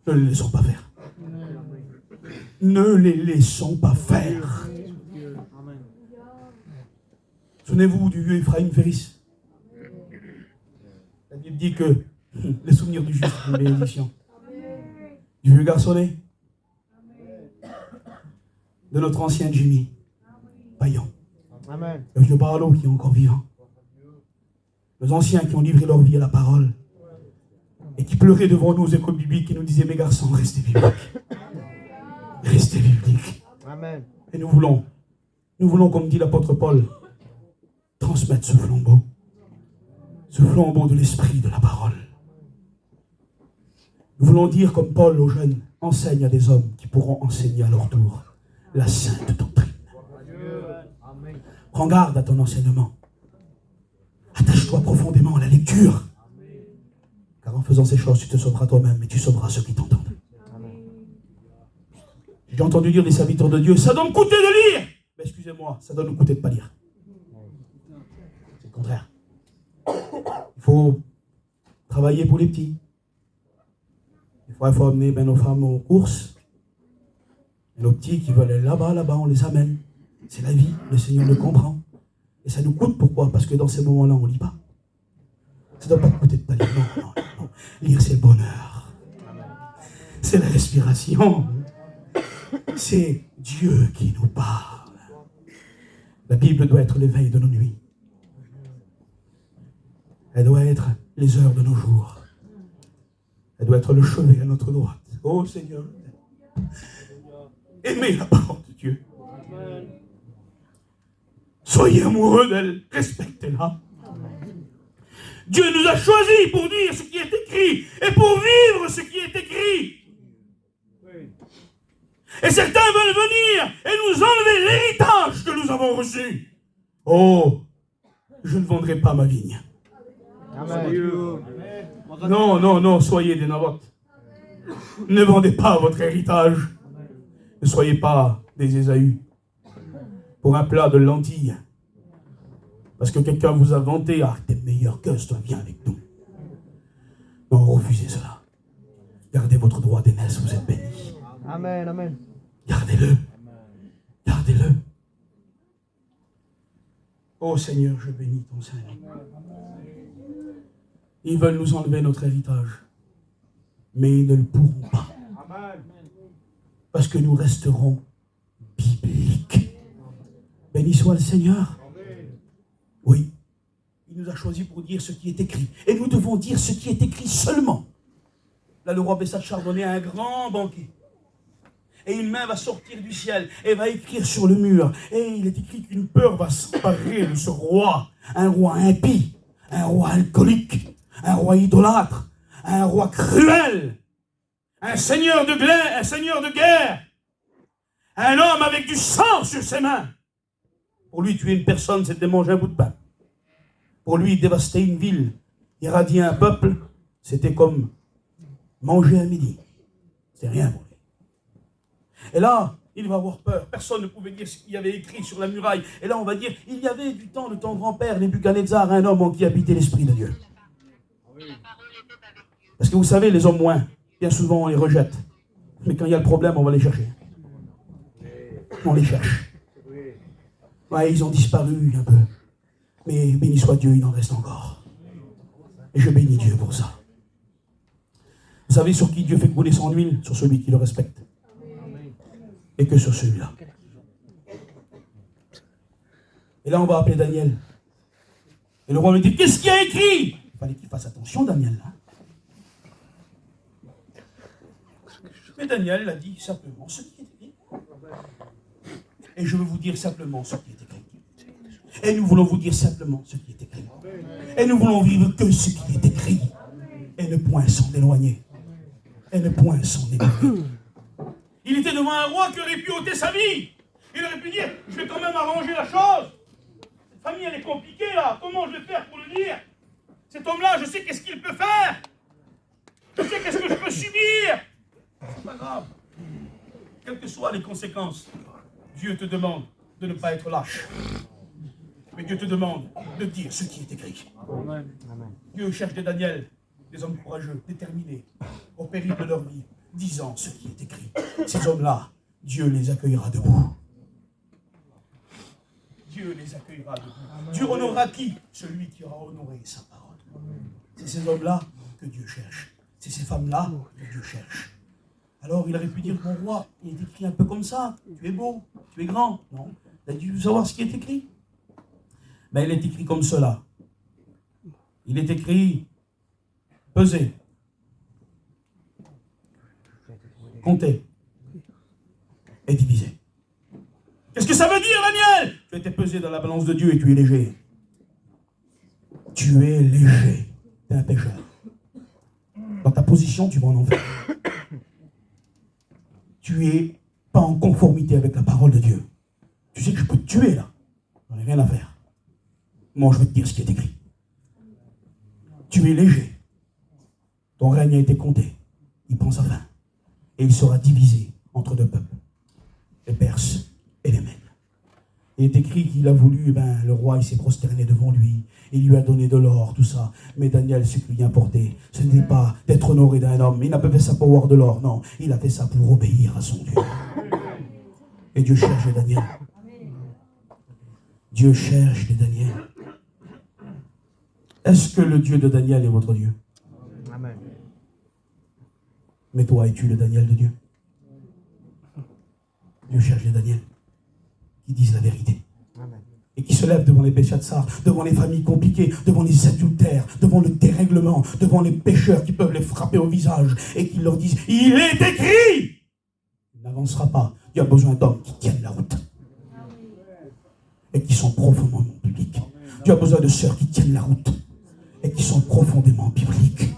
Ne les laissons pas faire. Ne les laissons pas faire. Souvenez-vous du vieux Ephraim Ferris. La Bible dit que les souvenirs du juste, une bénédiction. Du vieux garçonnet. De notre ancien Jimmy Payan. Amen. Le vieux Barlow qui est encore vivant. Les anciens qui ont livré leur vie à la parole et qui pleuraient devant nous aux écoles bibliques et nous disaient, mes garçons, restez bibliques. Restez bibliques. Amen. Et nous voulons, comme dit l'apôtre Paul, transmettre ce flambeau de l'esprit de la parole. Nous voulons dire comme Paul aux jeunes, enseigne à des hommes qui pourront enseigner à leur tour la sainte doctrine. Prends garde à ton enseignement. Attache-toi profondément à la lecture. Car en faisant ces choses, tu te sauveras toi-même et tu sauveras ceux qui t'entendent. J'ai entendu dire des serviteurs de Dieu, ça doit me coûter de lire. Mais excusez-moi, ça doit nous coûter de ne pas lire. C'est le contraire. Il faut travailler pour les petits. Il faut amener nos femmes aux courses. Et nos petits qui veulent aller là-bas, on les amène. C'est la vie, le Seigneur le comprend. Et ça nous coûte, pourquoi? Parce que dans ces moments-là, on ne lit pas. Ça ne doit pas te coûter de pas lire. Non. Lire, c'est le bonheur. C'est la respiration. C'est Dieu qui nous parle. La Bible doit être l'éveil de nos nuits. Elle doit être les heures de nos jours. Elle doit être le chevet à notre droite. Oh Seigneur, aimez la parole de Dieu. Soyez amoureux d'elle, respectez-la. Dieu nous a choisis pour dire ce qui est écrit et pour vivre ce qui est écrit. Et certains veulent venir et nous enlever l'héritage que nous avons reçu. Oh, je ne vendrai pas ma vigne. Amen. Non, soyez des Naboth. Ne vendez pas votre héritage. Ne soyez pas des Ésaü pour un plat de lentilles. Parce que quelqu'un vous a vanté, ah, t'es meilleur que toi, viens avec nous. Non, refusez cela. Gardez votre droit d'aînesse, vous êtes bénis. Amen, amen. Gardez-le. Gardez-le. Oh Seigneur, je bénis ton Seigneur. Ils veulent nous enlever notre héritage. Mais ils ne le pourront pas. Parce que nous resterons bibliques. Béni soit le Seigneur. Oui. Il nous a choisis pour dire ce qui est écrit. Et nous devons dire ce qui est écrit seulement. Là, le roi Bessachar donnait un grand banquet. Et une main va sortir du ciel et va écrire sur le mur. Et il est écrit qu'une peur va s'emparer de ce roi. Un roi impie, un roi alcoolique, un roi idolâtre, un roi cruel, un seigneur de glaive, un seigneur de guerre, un homme avec du sang sur ses mains. Pour lui, tuer une personne, c'était manger un bout de pain. Pour lui, dévaster une ville, irradier un peuple, c'était comme manger à midi. C'est rien pour lui. Et là, il va avoir peur. Personne ne pouvait dire ce qu'il y avait écrit sur la muraille. Et là, on va dire, il y avait du temps de ton grand-père, Nebuchadnezzar, un homme en qui habitait l'Esprit de Dieu. Parce que vous savez, les hommes moins, bien souvent, on les rejette. Mais quand il y a le problème, on va les chercher. On les cherche. Ouais, ils ont disparu un peu. Mais béni soit Dieu, il en reste encore. Et je bénis Dieu pour ça. Vous savez sur qui Dieu fait couler son huile? Sur celui qui le respecte. Et que sur celui-là. Et là, on va appeler Daniel. Et le roi lui dit, qu'est-ce qu'il y a écrit? Il fallait qu'il fasse attention, Daniel. Hein? Mais Daniel a dit simplement ce qui est écrit. Et je veux vous dire simplement ce qui est écrit. Et nous voulons vous dire simplement ce qui est écrit. Et nous voulons vivre que ce qui est écrit. Et ne point s'en éloigner. Et ne point s'en éloigner. Il était devant un roi qui aurait pu ôter sa vie. Il aurait pu dire, je vais quand même arranger la chose. Cette famille, elle est compliquée là. Comment je vais faire pour le dire? Cet homme-là, je sais qu'est-ce qu'il peut faire. Je sais qu'est-ce que je peux subir. C'est pas grave. Quelles que soient les conséquences, Dieu te demande de ne pas être lâche. Mais Dieu te demande de dire ce qui est écrit. Amen. Dieu cherche des Daniel, des hommes courageux, déterminés, au péril de leur vie, disant ce qui est écrit. Ces hommes-là, Dieu les accueillera debout. Dieu les accueillera debout. Amen. Dieu honorera qui? Celui qui aura honoré sa parole. C'est ces hommes-là que Dieu cherche. C'est ces femmes-là que Dieu cherche. Alors il aurait pu dire, mon roi, il est écrit un peu comme ça. Tu es beau, tu es grand. Non, il a dû savoir ce qui est écrit. Mais il est écrit comme cela. Il est écrit, peser, compter et diviser. Qu'est-ce que ça veut dire, Daniel? Tu as été pesé dans la balance de Dieu et tu es léger. Tu es léger. Tu es un pécheur. Dans ta position, tu vas en enfer. Tu n'es pas en conformité avec la parole de Dieu. Tu sais que je peux te tuer là. J'en ai rien à faire. Moi, je vais te dire ce qui est écrit. Tu es léger. Ton règne a été compté. Il prend sa fin. Et il sera divisé entre deux peuples. Les Perses et les Mèdes. Il est écrit qu'il a voulu, le roi, il s'est prosterné devant lui. Il lui a donné de l'or, tout ça. Mais Daniel, ce qui lui importait, ce n'est pas d'être honoré d'un homme. Il n'a pas fait ça pour avoir de l'or, non. Il a fait ça pour obéir à son Dieu. Et Dieu cherche les Daniel. Dieu cherche les Daniel. Est-ce que le Dieu de Daniel est votre Dieu? Amen. Mais toi, es-tu le Daniel de Dieu? Dieu cherche les Daniel qui disent la vérité. Amen. Et qui se lèvent devant les Béchatsar, devant les familles compliquées, devant les adultères, devant le dérèglement, devant les pécheurs qui peuvent les frapper au visage et qui leur disent, il est écrit! Il n'avancera pas. Il y a besoin d'hommes qui tiennent la route et qui sont profondément bibliques. Dieu a besoin de sœurs qui tiennent la route et qui sont profondément bibliques.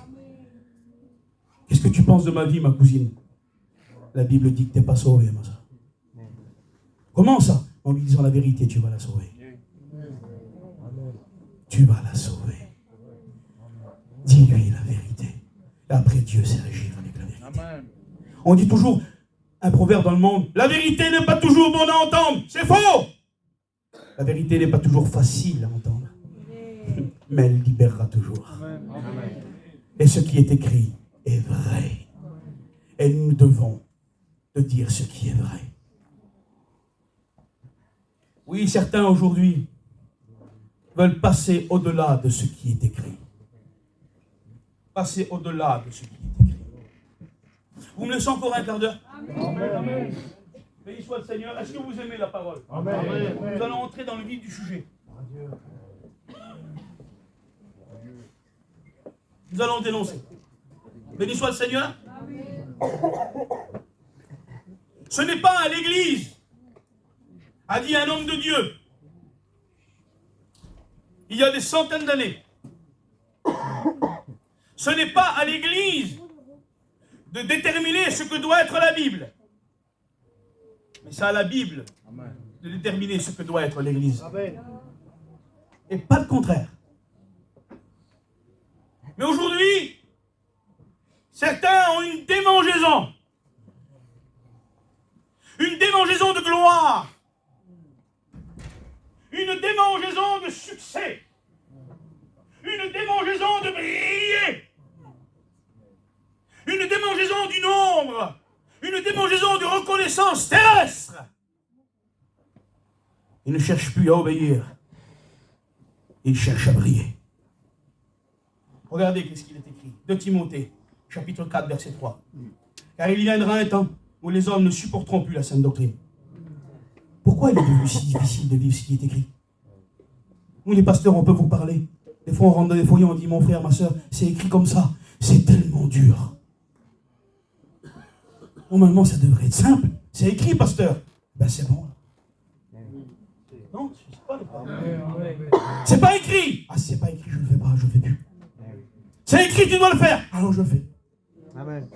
Qu'est-ce que tu penses de ma vie, ma cousine? La Bible dit que tu n'es pas sauvé, ma soeur. Comment ça? En lui disant la vérité, tu vas la sauver. Tu vas la sauver. Dis-lui la vérité. Et après, Dieu sait agir avec la vérité. Amen. On dit toujours, un proverbe dans le monde, la vérité n'est pas toujours bonne à entendre. C'est faux. La vérité n'est pas toujours facile à entendre. Mais elle libérera toujours. Amen. Et ce qui est écrit est vrai. Et nous devons de dire ce qui est vrai. Oui, certains aujourd'hui veulent passer au-delà de ce qui est écrit. Passer au-delà de ce qui est écrit. Vous me laissez encore un quart d'heure? Amen. Béni soit le Seigneur. Est-ce que vous aimez la parole? Amen. Nous allons entrer dans le vif du sujet. Nous allons dénoncer. Béni soit le Seigneur. Amen. Ce n'est pas à l'église, a dit un homme de Dieu, il y a des centaines d'années. Ce n'est pas à l'église de déterminer ce que doit être la Bible. Mais c'est à la Bible de déterminer ce que doit être l'église. Et pas le contraire. Mais aujourd'hui, certains ont une démangeaison. Une démangeaison de gloire. Une démangeaison de succès. Une démangeaison de briller. Une démangeaison du nombre. Une démangeaison de reconnaissance terrestre. Ils ne cherchent plus à obéir. Ils cherchent à briller. Regardez qu'est-ce qu'il est écrit. De Timothée, chapitre 4, verset 3. Car il viendra un temps où les hommes ne supporteront plus la saine doctrine. Pourquoi il est devenu si difficile de vivre ce qui est écrit? Nous, les pasteurs, on peut vous parler. Des fois, on rentre dans des foyers, on dit, mon frère, ma soeur, c'est écrit comme ça. C'est tellement dur. Normalement, ça devrait être simple. C'est écrit, pasteur. Ben, c'est bon. Non, c'est pas le problème. C'est pas écrit. Ah, si c'est pas écrit, je ne le fais pas, je ne le fais plus. C'est écrit, tu dois le faire. Alors, je le fais. Amen.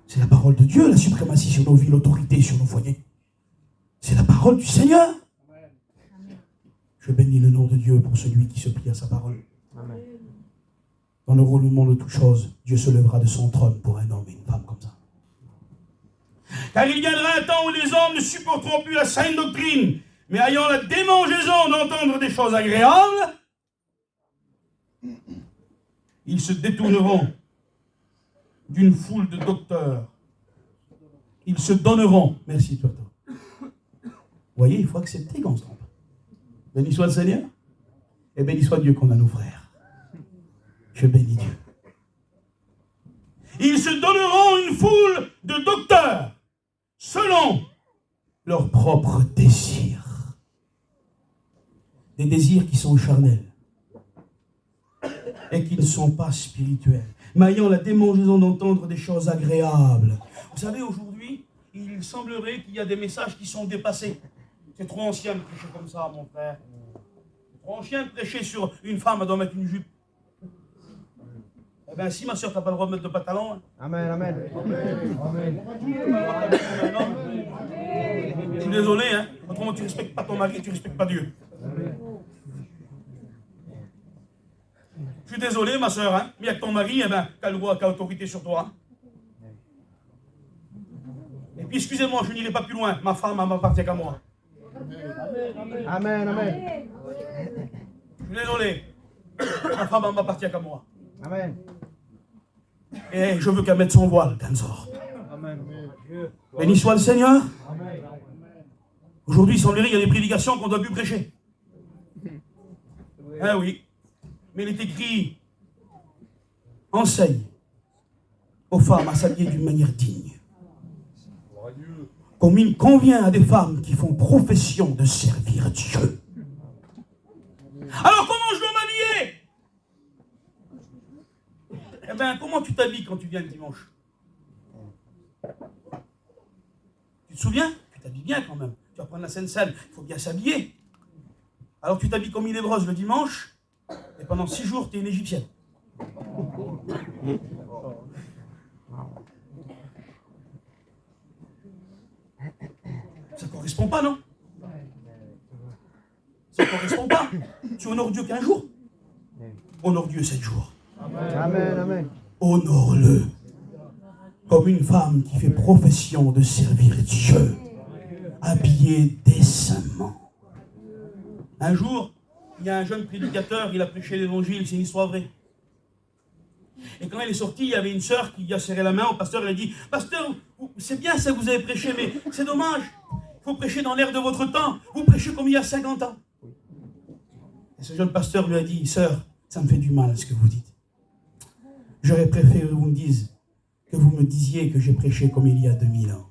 C'est la parole de Dieu, la suprématie sur nos vies, l'autorité sur nos foyers. C'est la parole du Seigneur. Je bénis le nom de Dieu pour celui qui se plie à sa parole. Amen. Dans le roulement de toutes choses, Dieu se lèvera de son trône pour un homme et une femme comme ça. Car il viendra un temps où les hommes ne supporteront plus la saine doctrine, mais ayant la démangeaison d'entendre des choses agréables, ils se détourneront d'une foule de docteurs. Ils se donneront. Merci, toi. Vous voyez, il faut accepter qu'on se trompe. Béni soit le Seigneur. Et béni soit Dieu qu'on a nos frères. Je bénis Dieu. Ils se donneront une foule de docteurs selon leurs propres désirs. Des désirs qui sont charnels et qui ne sont pas spirituels, mais ayant la démangeaison d'entendre des choses agréables. Vous savez, aujourd'hui, il semblerait qu'il y a des messages qui sont dépassés. C'est trop ancien de prêcher comme ça, mon frère. C'est trop ancien de prêcher sur une femme, elle doit mettre une jupe. Eh bien, si ma soeur, tu n'as pas le droit de mettre de pantalon. Hein. Amen, amen. Amen. Je suis désolé, hein. Autrement, tu ne respectes pas ton mari, tu ne respectes pas Dieu. Je suis désolé, ma soeur, hein. Mais avec ton mari, eh ben, qu'a le droit, qu'a autorité sur toi. Hein. Et puis, excusez-moi, je n'irai pas plus loin. Ma femme, elle m'appartient qu'à moi. Amen, amen. Je suis désolé. Ma femme, elle m'appartient qu'à moi. Amen. Et je veux qu'elle mette son voile, qu'elle sorte. Béni soit le Seigneur. Aujourd'hui, il semblerait qu'il y a des prédications qu'on ne doit plus prêcher. Ah oui. Mais il est écrit, enseigne aux femmes à s'habiller d'une manière digne. Comme il convient à des femmes qui font profession de servir Dieu. Alors comment je dois m'habiller? Eh bien, comment tu t'habilles quand tu viens le dimanche? Tu te souviens? Tu t'habilles bien quand même. Tu vas prendre la Sainte-Seine, il faut bien s'habiller. Alors tu t'habilles comme une lébreuse le dimanche, et pendant 6 jours, tu es une Égyptienne. Ça ne correspond pas, non? Ça ne correspond pas. Tu honores Dieu qu'un jour. Honore Dieu 7 jours. Amen, amen. Honore-le comme une femme qui fait profession de servir Dieu, habillée décemment. Un jour, il y a un jeune prédicateur, il a prêché l'évangile, c'est une histoire vraie. Et quand il est sorti, il y avait une sœur qui a serré la main au pasteur, elle a dit, pasteur, c'est bien ça que vous avez prêché, mais c'est dommage, il faut prêcher dans l'air de votre temps, vous prêchez comme il y a 50 ans. Et ce jeune pasteur lui a dit, sœur, ça me fait du mal ce que vous dites. J'aurais préféré que vous me disiez que j'ai prêché comme il y a 2000 ans.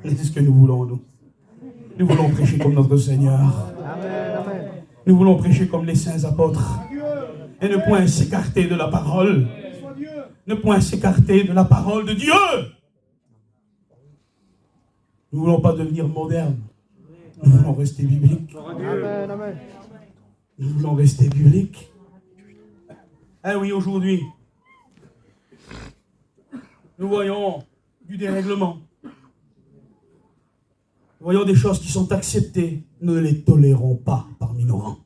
C'est ce que nous voulons, nous. Nous voulons prêcher comme notre Seigneur. Amen, amen. Nous voulons prêcher comme les saints apôtres. Et ne point s'écarter de la parole. Ne point s'écarter de la parole de Dieu. Nous ne voulons pas devenir modernes. Nous voulons rester bibliques. Amen, amen. Nous voulons rester bibliques. Ah oui, aujourd'hui, nous voyons du dérèglement. Nous voyons des choses qui sont acceptées. Nous ne les tolérons pas parmi nos rangs.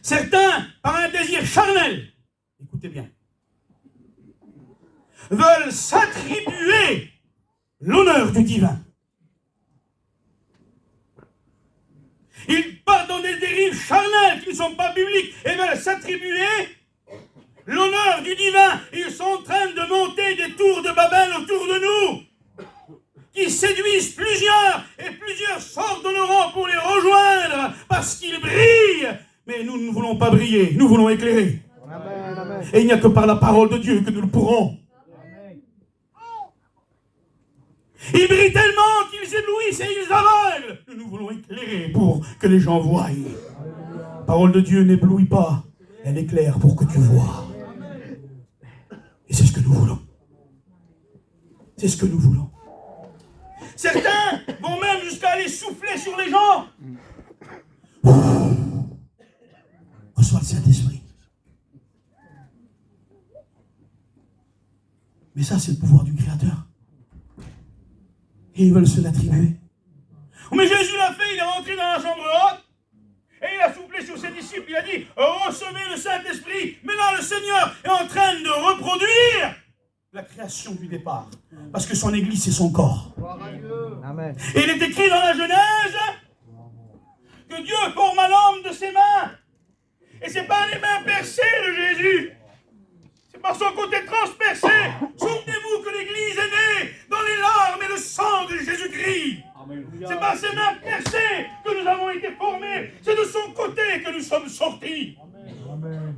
Certains, par un désir charnel, écoutez bien, veulent s'attribuer l'honneur du divin. Ils partent dans des dérives charnelles qui ne sont pas bibliques et veulent s'attribuer l'honneur du divin. Ils sont en train de monter des tours de Babel autour de nous qui séduisent plusieurs et plusieurs sortent de nos rangs pour les rejoindre parce qu'ils brillent. Mais nous ne voulons pas briller, nous voulons éclairer. Amen, amen. Et il n'y a que par la parole de Dieu que nous le pourrons. Ils brillent tellement qu'ils éblouissent et ils aveuglent. Nous voulons éclairer pour que les gens voient. La parole de Dieu n'éblouit pas, elle éclaire pour que tu vois. Et c'est ce que nous voulons. C'est ce que nous voulons. Certains vont même jusqu'à aller souffler sur les gens. Reçois le Saint-Esprit. Mais ça, c'est le pouvoir du Créateur. Et ils veulent se l'attribuer. Mais Jésus l'a fait, il est rentré dans la chambre haute, et il a soufflé sur ses disciples, il a dit, recevez le Saint-Esprit. Maintenant, le Seigneur est en train de reproduire la création du départ. Parce que son Église, c'est son corps. Amen. Et il est écrit dans la Genèse que Dieu forma l'homme de ses mains. Et c'est pas les mains percées de Jésus. C'est par son côté transpercé. Souvenez-vous que l'Église est née dans les larmes et le sang de Jésus-Christ. C'est par ses mains percées que nous avons été formés. C'est de son côté que nous sommes sortis. Amen.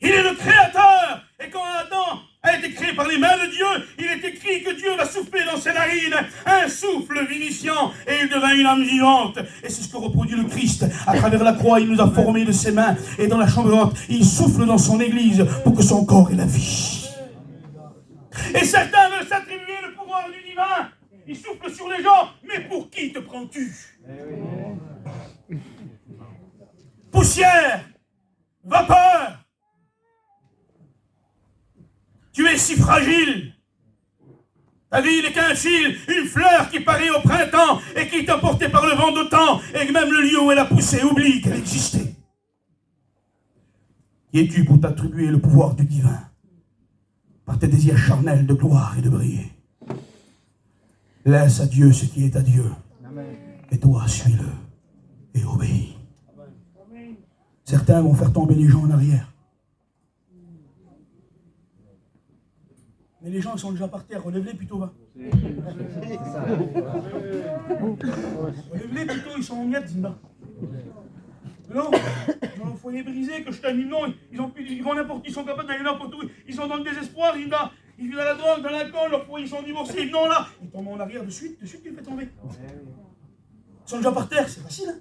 Il est le Créateur. Et quand Adam a été créé par les mains de Dieu, il est écrit que Dieu va souffler dans ses narines un souffle vivifiant et il devint une âme vivante. Et c'est ce que reproduit le Christ. À travers la croix, il nous a formés de ses mains. Et dans la chambre haute, il souffle dans son Église pour que son corps ait la vie. Et certains veulent s'attribuer le pouvoir du divin. Ils soufflent sur les gens. Mais pour qui te prends-tu? Poussière, vapeur. Tu es si fragile. Ta vie n'est qu'un fil, une fleur qui paraît au printemps et qui est emportée par le vent d'automne et que même le lieu où elle a poussé oublie qu'elle existait. Qui es-tu pour t'attribuer le pouvoir du divin par tes désirs charnels de gloire et de briller? Laisse à Dieu ce qui est à Dieu. Et toi, suis-le et obéis. Certains vont faire tomber les gens en arrière. Mais les gens sont déjà par terre, relève-les plutôt, va. Relève-les plutôt, ils sont en miettes, Zimba. Non, ils ont le foyer brisé, que je t'anime, non, ils vont n'importe, ils sont capables d'aller n'importe où, ils sont dans le désespoir, Zimba. Ils vivent dans la drogue, dans l'alcool, leur foyer, ils sont divorcés, ils non là. Ils tombent en arrière de suite, tu les fais tomber. Ils sont déjà par terre, c'est facile, hein.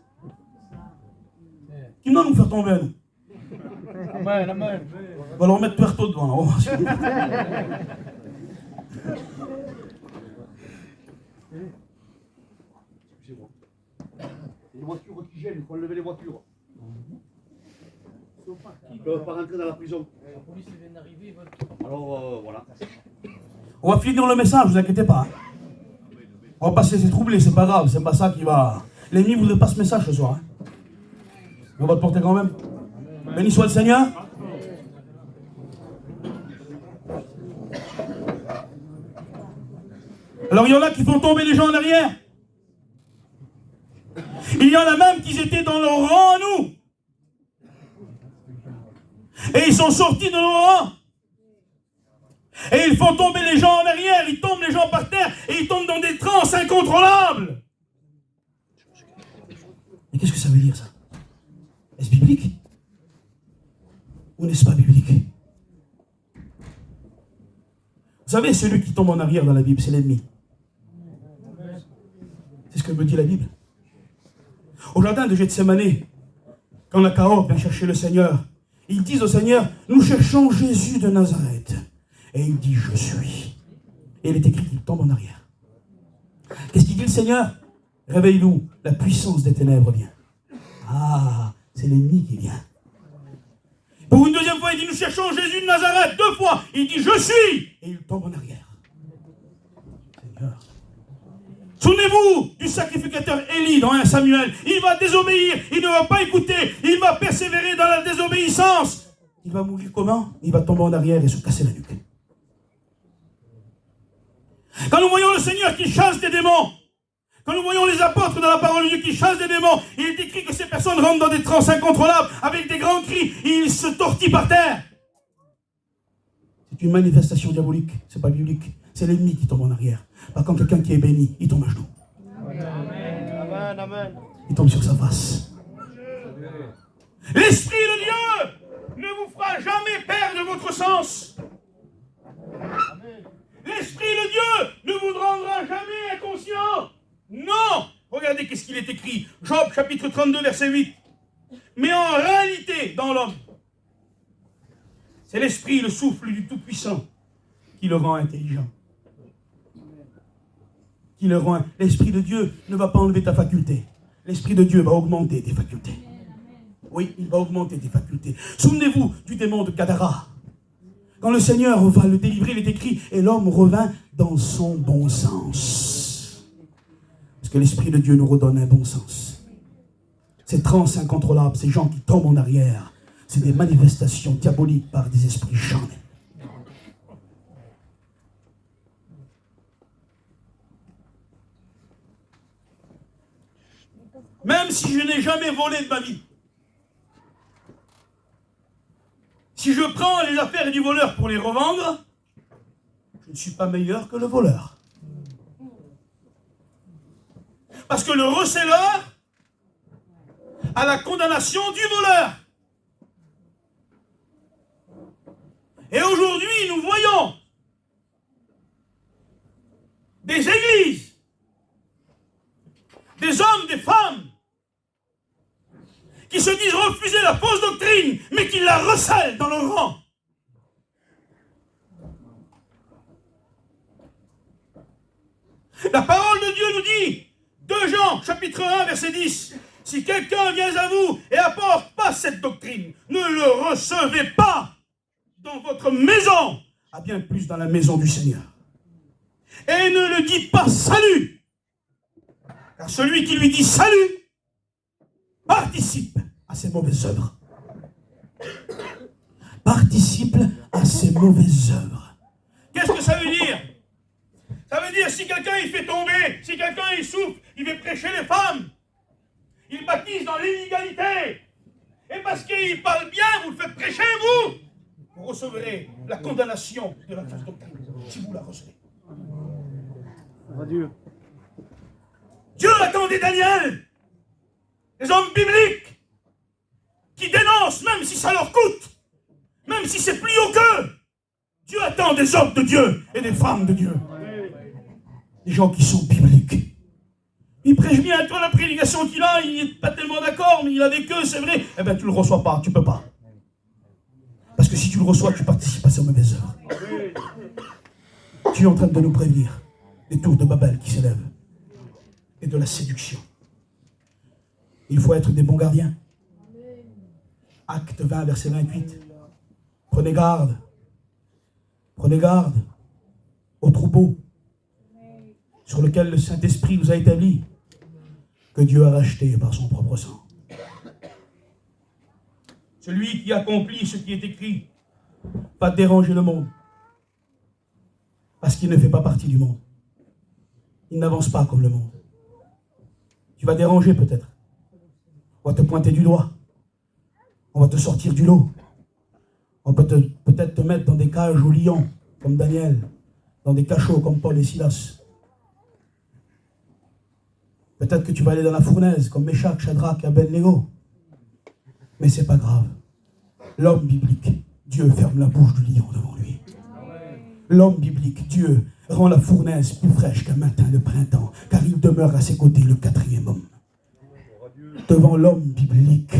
Qui va nous faire tomber à nous? Amen, amen. On va leur mettre Puerto devant, là, on va voir. Excusez-moi. Les voitures qui gênent, il faut enlever les voitures. Ils ne peuvent pas rentrer dans la prison. La police vient d'arriver, Alors voilà. On va finir le message, ne vous inquiétez pas. On va pas se laisser troubler, c'est pas grave, c'est pas ça qui va. L'ennemi ne voudrait pas ce message ce soir. Hein. On va te porter quand même. Béni soit le Seigneur. Alors il y en a qui font tomber les gens en arrière. Il y en a même qui étaient dans leur rang à nous. Et ils sont sortis de nos rangs. Et ils font tomber les gens en arrière, ils tombent les gens par terre et ils tombent dans des transes incontrôlables. Mais qu'est-ce que ça veut dire ça? Est-ce biblique? Ou n'est-ce pas biblique? Vous savez, celui qui tombe en arrière dans la Bible, c'est l'ennemi. C'est ce que me dit la Bible. Au jardin de Gethsémane, quand la carotte vient chercher le Seigneur, ils disent au Seigneur, nous cherchons Jésus de Nazareth. Et il dit, je suis. Et il est écrit qu'il tombe en arrière. le Seigneur, réveille-nous, la puissance des ténèbres vient. Ah, c'est l'ennemi qui vient. Pour une deuxième fois, il dit, nous cherchons Jésus de Nazareth. 2 fois, il dit, je suis. Et il tombe en arrière. Seigneur. Souvenez-vous du sacrificateur Élie dans 1 Samuel. Il va désobéir, il ne va pas écouter, il va persévérer dans la désobéissance. Il va mourir comment? Il va tomber en arrière et se casser la nuque. Quand nous voyons le Seigneur qui chasse des démons, quand nous voyons les apôtres dans la parole de Dieu qui chassent des démons, il est écrit que ces personnes rentrent dans des transes incontrôlables avec des grands cris et ils se tortillent par terre. C'est une manifestation diabolique, c'est pas biblique. C'est l'ennemi qui tombe en arrière. Par contre, quelqu'un qui est béni, il tombe à genoux. Amen, amen. Il tombe sur sa face. L'Esprit de Dieu ne vous fera jamais perdre votre sens. L'Esprit de Dieu ne vous rendra jamais inconscient. Non. Regardez qu'est-ce qu'il est écrit. Job chapitre 32 verset 8. Mais en réalité, dans l'homme, c'est l'Esprit, le souffle du Tout-Puissant qui le rend intelligent. L'Esprit de Dieu ne va pas enlever ta faculté. L'Esprit de Dieu va augmenter tes facultés. Oui, il va augmenter tes facultés. Souvenez-vous du démon de Gadara. Quand le Seigneur va le délivrer, il est écrit, et l'homme revint dans son bon sens. Parce que l'Esprit de Dieu nous redonne un bon sens. Ces transes incontrôlables, ces gens qui tombent en arrière, c'est des manifestations diaboliques par des esprits charnels. Même si je n'ai jamais volé de ma vie, si je prends les affaires du voleur pour les revendre, je ne suis pas meilleur que le voleur. Parce que le receleur a la condamnation du voleur. Et aujourd'hui, nous voyons des églises, des hommes, des femmes, qui se disent refuser la fausse doctrine, mais qui la recèlent dans leur rang. La parole de Dieu nous dit, 2 Jean, chapitre 1, verset 10, si quelqu'un vient à vous et apporte pas cette doctrine, ne le recevez pas dans votre maison, à bien plus dans la maison du Seigneur. Et ne le dites pas salut, car celui qui lui dit salut participe à ses mauvaises œuvres. Participe à ses mauvaises œuvres. Qu'est-ce que ça veut dire? Ça veut dire si quelqu'un il fait tomber, si quelqu'un il souffre, il veut prêcher les femmes, il baptise dans l'inégalité. Et parce qu'il parle bien, vous le faites prêcher, vous recevrez la condamnation de la fausse doctrine, si vous la recevez. Adieu. Dieu attendait Daniel, les hommes bibliques, qui dénoncent, même si ça leur coûte, même si c'est plus haut qu'eux. Dieu attend des hommes de Dieu et des femmes de Dieu. Des gens qui sont bibliques. Il prêche bien, toi, la prédication qu'il a, il n'est pas tellement d'accord, mais il a vécu, c'est vrai. Eh bien, tu ne le reçois pas, tu ne peux pas. Parce que si tu le reçois, tu participes à ses mauvaises œuvres. Tu es en train de nous prévenir des tours de Babel qui s'élèvent et de la séduction. Il faut être des bons gardiens. Acte 20, verset 28. Prenez garde. Prenez garde au troupeau sur lequel le Saint-Esprit vous a établi, que Dieu a racheté par son propre sang. Celui qui accomplit ce qui est écrit va déranger le monde, parce qu'il ne fait pas partie du monde. Il n'avance pas comme le monde. Tu vas déranger peut-être. On va te pointer du doigt. On va te sortir du lot. On peut peut-être te mettre dans des cages aux lions, comme Daniel, dans des cachots comme Paul et Silas. Peut-être que tu vas aller dans la fournaise, comme Méchach, Shadrach et Abednego. Mais c'est pas grave. L'homme biblique, Dieu ferme la bouche du lion devant lui. L'homme biblique, Dieu rend la fournaise plus fraîche qu'un matin de printemps, car il demeure à ses côtés le 4e homme. Devant l'homme biblique,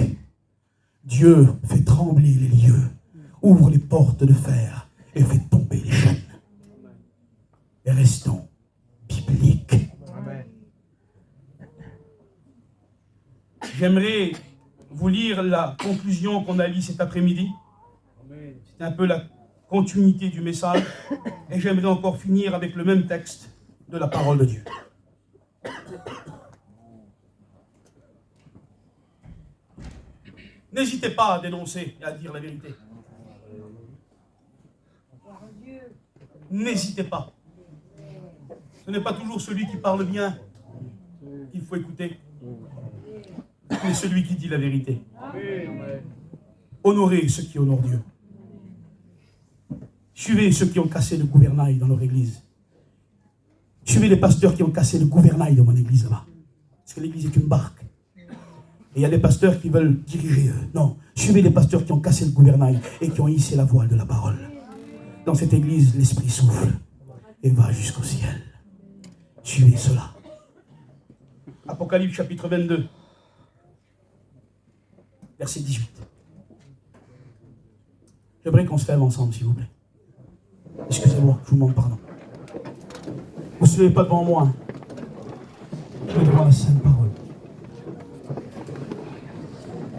Dieu fait trembler les lieux, ouvre les portes de fer et fait tomber les chaînes. Et restons bibliques. J'aimerais vous lire la conclusion qu'on a lue cet après-midi. C'est un peu la continuité du message. Et j'aimerais encore finir avec le même texte de la parole de Dieu. N'hésitez pas à dénoncer et à dire la vérité. N'hésitez pas. Ce n'est pas toujours celui qui parle bien qu'il faut écouter, mais celui qui dit la vérité. Honorez ceux qui honorent Dieu. Suivez ceux qui ont cassé le gouvernail dans leur église. Suivez les pasteurs qui ont cassé le gouvernail de mon église là-bas. Parce que l'église est une barque. Et il y a des pasteurs qui veulent diriger eux. Non, suivez les pasteurs qui ont cassé le gouvernail et qui ont hissé la voile de la parole. Dans cette église, l'Esprit souffle et va jusqu'au ciel. Suivez cela. Apocalypse chapitre 22, verset 18. J'aimerais qu'on se lève ensemble, s'il vous plaît. Excusez-moi, je vous demande pardon. Vous ne se levez pas devant moi. Je vais devant la sainte parole.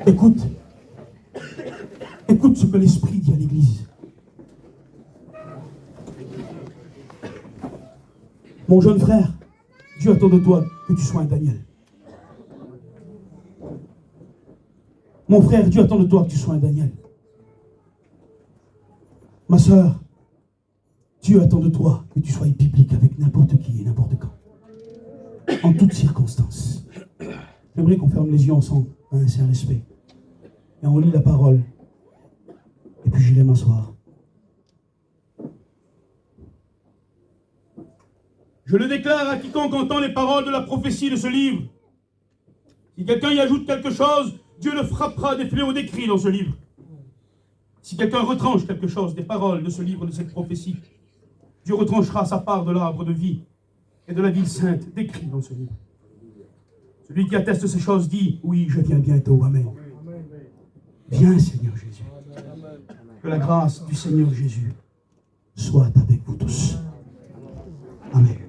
Écoute. Écoute ce que l'Esprit dit à l'Église. Mon jeune frère, Dieu attend de toi que tu sois un Daniel. Mon frère, Dieu attend de toi que tu sois un Daniel. Ma soeur, Dieu attend de toi que tu sois biblique avec n'importe qui et n'importe quand. En toutes circonstances. J'aimerais qu'on ferme les yeux ensemble, dans un saint respect. Et on lit la parole. Et puis j'irai m'asseoir. Je le déclare à quiconque entend les paroles de la prophétie de ce livre. Si quelqu'un y ajoute quelque chose, Dieu le frappera des fléaux décrits dans ce livre. Si quelqu'un retranche quelque chose des paroles de ce livre, de cette prophétie, Dieu retranchera sa part de l'arbre de vie et de la ville sainte décrit dans ce livre. Celui qui atteste ces choses dit, oui, je viens bientôt, amen. Viens, Seigneur Jésus. Que la grâce du Seigneur Jésus soit avec vous tous. Amen.